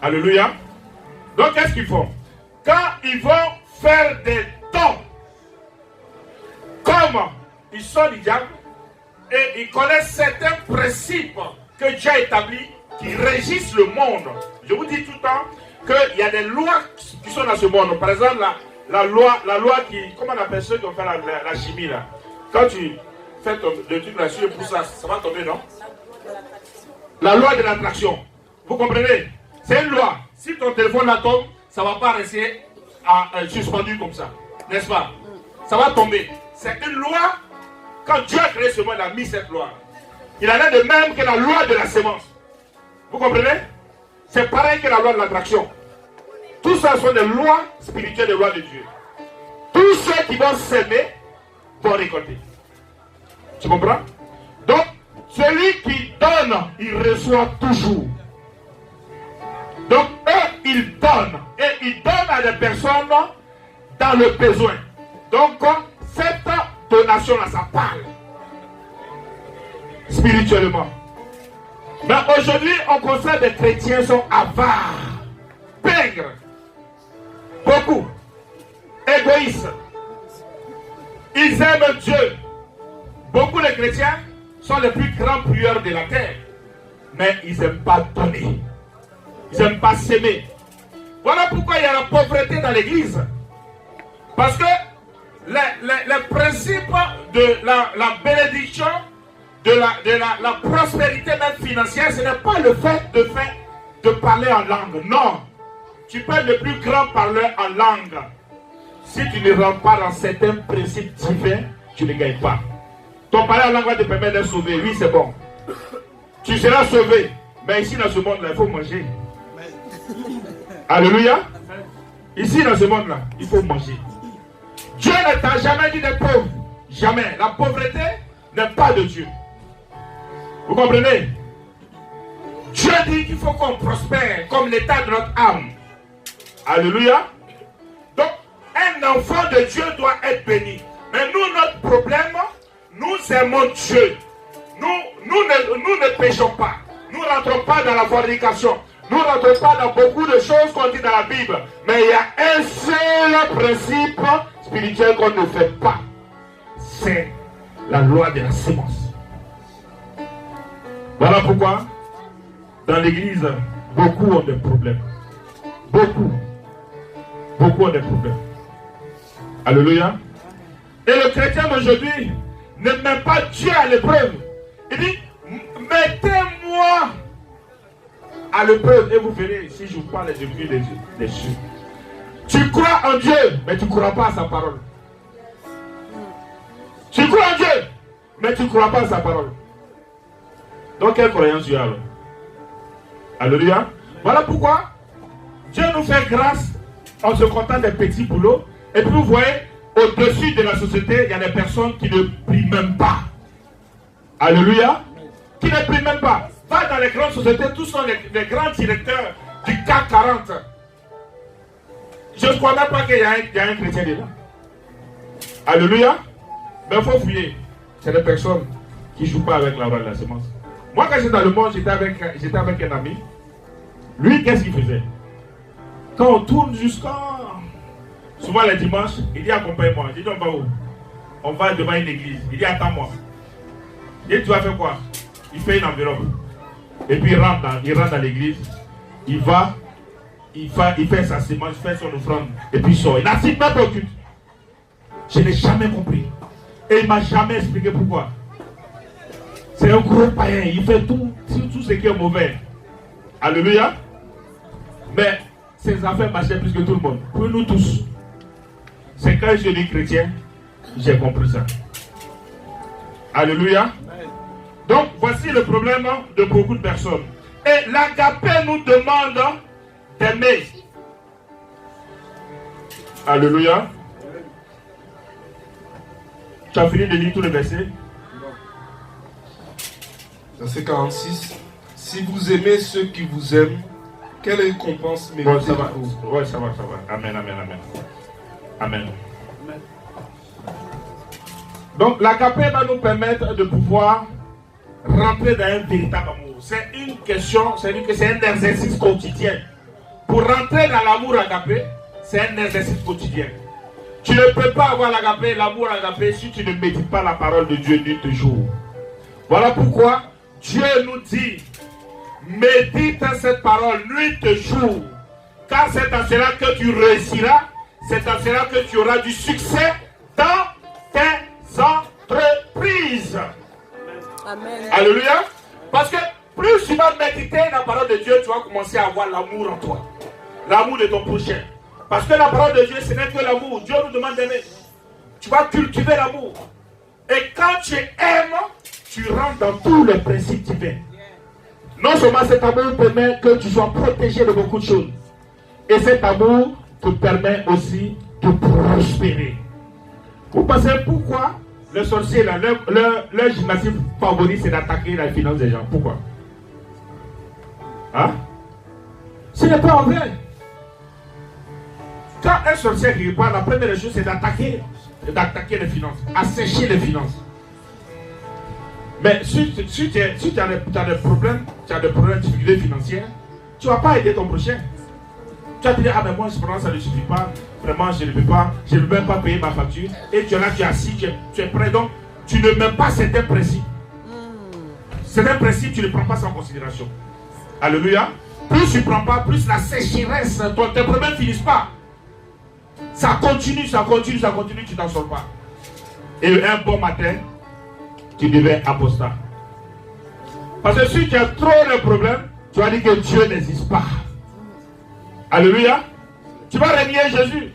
Alléluia. Donc qu'est-ce qu'ils font? Quand ils vont faire des dons, comme ils sont du diable, et ils connaissent certains principes que Dieu a établis, qui régissent le monde. Je vous dis tout le temps qu'il y a des lois qui sont dans ce monde. Par exemple, la loi qui, comment on appelle ceux qui ont fait la chimie là? Quand tu fais le truc là-dessus, pour ça va tomber, non? La loi de l'attraction. Vous comprenez? C'est une loi. Si ton téléphone là tombe, ça ne va pas rester suspendu comme ça. N'est-ce pas? Ça va tomber. C'est une loi. Quand Dieu a créé ce monde, il a mis cette loi. Il en est de même que la loi de la sémence. Vous comprenez? C'est pareil que la loi de l'attraction. Tout ça sont des lois spirituelles, des lois de Dieu. Tous ceux qui vont s'aimer vont récolter. Tu comprends? Donc, celui qui donne, il reçoit toujours. Donc, eux, ils donnent. Et ils donnent à des personnes dans le besoin. Donc, cette donation-là, ça parle. Spirituellement. Mais aujourd'hui, on constate que les chrétiens sont avares, pègres, beaucoup, égoïstes. Ils aiment Dieu, Beaucoup de chrétiens sont les plus grands prieurs de la terre. Mais ils n'aiment pas donner. Ils n'aiment pas s'aimer. Voilà pourquoi il y a la pauvreté dans l'église. Parce que les principes de la bénédiction, de la prospérité même financière, ce n'est pas le fait de parler en langue. Non. Tu peux être le plus grand parleur en langue. Si tu ne rentres pas dans certains principes divins, tu ne gagnes pas. Ton parler en langue va te permettre d'être sauvé. Oui, c'est bon. Tu seras sauvé. Mais ici, dans ce monde-là, il faut manger. Alléluia. Ici, dans ce monde-là, il faut manger. Dieu ne t'a jamais dit d'être pauvre. Jamais. La pauvreté n'est pas de Dieu. Vous comprenez? Dieu dit qu'il faut qu'on prospère comme l'état de notre âme. Alléluia. Donc, un enfant de Dieu doit être béni. Mais nous, notre problème, nous aimons Dieu. Nous ne péchons pas. Nous ne rentrons pas dans la fornication. Nous ne rentrons pas dans beaucoup de choses qu'on dit dans la Bible. Mais il y a un seul principe spirituel qu'on ne fait pas. C'est la loi de la sémence. Voilà pourquoi, dans l'église, beaucoup ont des problèmes. Beaucoup ont des problèmes. Alléluia. Et le chrétien d'aujourd'hui ne met pas Dieu à l'épreuve. Il dit, mettez-moi à l'épreuve et vous verrez si je vous parle depuis les cieux. Tu crois en Dieu, mais tu ne crois pas à sa parole. Tu crois en Dieu, mais tu ne crois pas à sa parole. Donc quelle croyance tu as alors? Alléluia. Voilà pourquoi Dieu nous fait grâce en se contentant des petits boulots. Et puis vous voyez, au-dessus de la société, il y a des personnes qui ne prient même pas. Alléluia. Qui ne prient même pas. Va dans les grandes sociétés, tous sont les grands directeurs du CAC 40. Je ne crois même pas qu'il y a un chrétien dedans. Alléluia. Mais il faut fouiller. C'est des personnes qui ne jouent pas avec la loi de la semence. Moi, quand j'étais dans le monde, j'étais avec un ami. Lui, qu'est-ce qu'il faisait? Quand on tourne jusqu'à... Souvent les dimanches, il dit accompagne-moi. Je dis on va où? On va devant une église. Il dit attends-moi. Et tu vas faire quoi? Il fait une enveloppe. Et puis il rentre dans l'église. Il va, il fait sa sémence, il fait son offrande. Et puis il sort. Il n'assiste même pas au culte. Je n'ai jamais compris. Et il ne m'a jamais expliqué pourquoi. C'est un gros païen. Il fait tout ce qui est mauvais. Alléluia. Mais ses affaires marchaient plus que tout le monde. Pour nous tous. C'est quand je dis chrétien, j'ai compris ça. Alléluia. Donc, voici le problème de beaucoup de personnes. Et l'agapé nous demande d'aimer. Alléluia. Tu as fini de lire tous les versets? Verset 46. Si vous aimez ceux qui vous aiment, quelle récompense méritez-vous? Oui, ça va. Amen. Amen. Donc, l'agapé va nous permettre de pouvoir rentrer dans un véritable amour. C'est une question, c'est-à-dire que c'est un exercice quotidien. Pour rentrer dans l'amour agapé, c'est un exercice quotidien. Tu ne peux pas avoir l'agapé, l'amour agapé, si tu ne médites pas la parole de Dieu nuit et jour. Voilà pourquoi Dieu nous dit, médite cette parole nuit et jour. Car c'est en cela que tu réussiras, c'est en cela que tu auras du succès dans tes entreprises. Amen. Alléluia. Parce que plus tu vas méditer la parole de Dieu, tu vas commencer à avoir l'amour en toi. L'amour de ton prochain. Parce que la parole de Dieu, ce n'est que l'amour. Dieu nous demande d'aimer. Tu vas cultiver l'amour. Et quand tu aimes, tu rentres dans tous les principes divins. Non seulement cet amour permet que tu sois protégé de beaucoup de choses. Et cet amour te permet aussi de prospérer. Vous pensez pourquoi les sorciers, leur gymnastique favori, c'est d'attaquer la finance des gens? Pourquoi? Hein? Ce n'est pas vrai. Quand un sorcier qui parle, la première chose, c'est d'attaquer les finances, assécher les finances. Mais si tu as des problèmes, de difficultés financières, tu ne vas pas aider ton prochain. Tu vas te dire, ah mais moi cependant ça ne suffit pas, vraiment je ne peux pas, je ne peux même pas payer ma facture. Et tu es là, tu es assis, tu es prêt. Donc tu ne mets pas certains principes. Certains principes, tu ne prends pas ça en considération. Alléluia. Plus tu ne prends pas, plus la sécheresse, tes problèmes ne finissent pas. Ça continue, ça continue, ça continue, tu t'en sors pas. Et un bon matin, tu deviens apostat. Parce que si tu as trop de problèmes, tu vas dire que Dieu n'existe pas. Alléluia. Tu vas renier Jésus.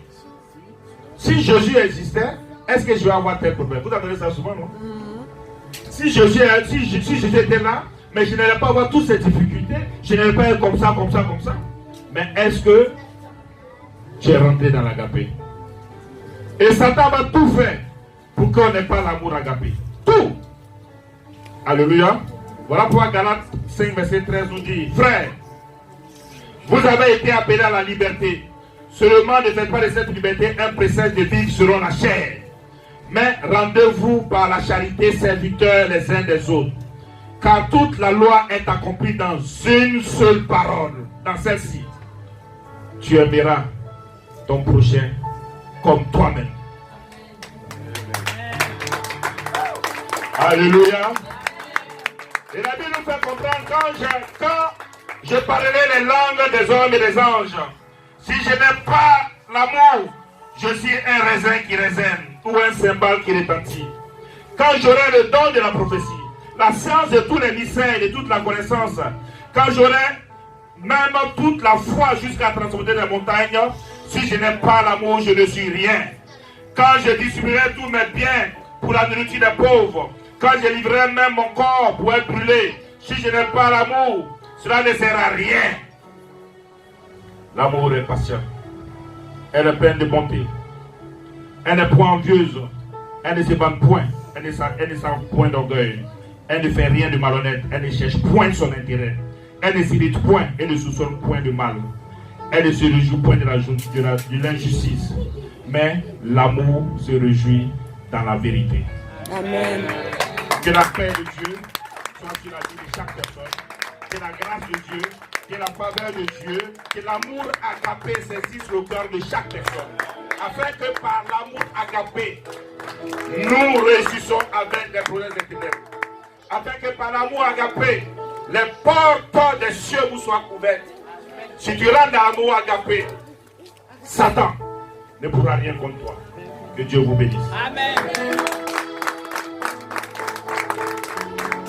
Si Jésus existait, est-ce que je vais avoir tel problème? Vous entendez ça souvent, non? Si Jésus était là, mais je n'allais pas avoir toutes ces difficultés, je n'allais pas être comme ça, comme ça, comme ça. Mais est-ce que tu es rentré dans l'agapé? Et Satan va tout faire pour qu'on n'ait pas l'amour agapé. Tout. Alléluia. Voilà pourquoi Galates 5, verset 13 nous dit: frères, vous avez été appelés à la liberté. Seulement ne faites pas de cette liberté un précepte de vie selon la chair. Mais rendez-vous par la charité serviteurs les uns des autres. Car toute la loi est accomplie dans une seule parole. Dans celle-ci: tu aimeras ton prochain comme toi-même. Alléluia. Et la Bible nous fait comprendre quand je parlerai les langues des hommes et des anges, si je n'ai pas l'amour, je suis un raisin qui résine ou un cymbale qui retentit. Quand j'aurai le don de la prophétie, la science de tous les mystères et de toute la connaissance, quand j'aurai même toute la foi jusqu'à transporter les montagnes, si je n'ai pas l'amour, je ne suis rien. Quand je distribuerai tous mes biens pour la nourriture des pauvres, quand je livrerai même mon corps pour être brûlé, si je n'ai pas l'amour, cela ne sert à rien. L'amour est patient. Elle est pleine de bonté. Elle n'est point envieuse. Elle ne se vante point. Elle ne sent point d'orgueil. Elle ne fait rien de malhonnête. Elle ne cherche point son intérêt. Elle ne s'irrite point. Elle ne soupçonne point de mal. Elle ne se réjouit point de l'injustice. Mais l'amour se réjouit dans la vérité. Amen. Que la paix de Dieu soit sur la vie de chaque personne. Que la grâce de Dieu, que la faveur de Dieu, que l'amour agapé saisisse le cœur de chaque personne. Afin que par l'amour agapé, nous réussissons avec les problèmes des ténèbres. Afin que par l'amour agapé, les portes des cieux vous soient couvertes. Si tu rentres dans l'amour agapé, Satan ne pourra rien contre toi. Que Dieu vous bénisse. Amen.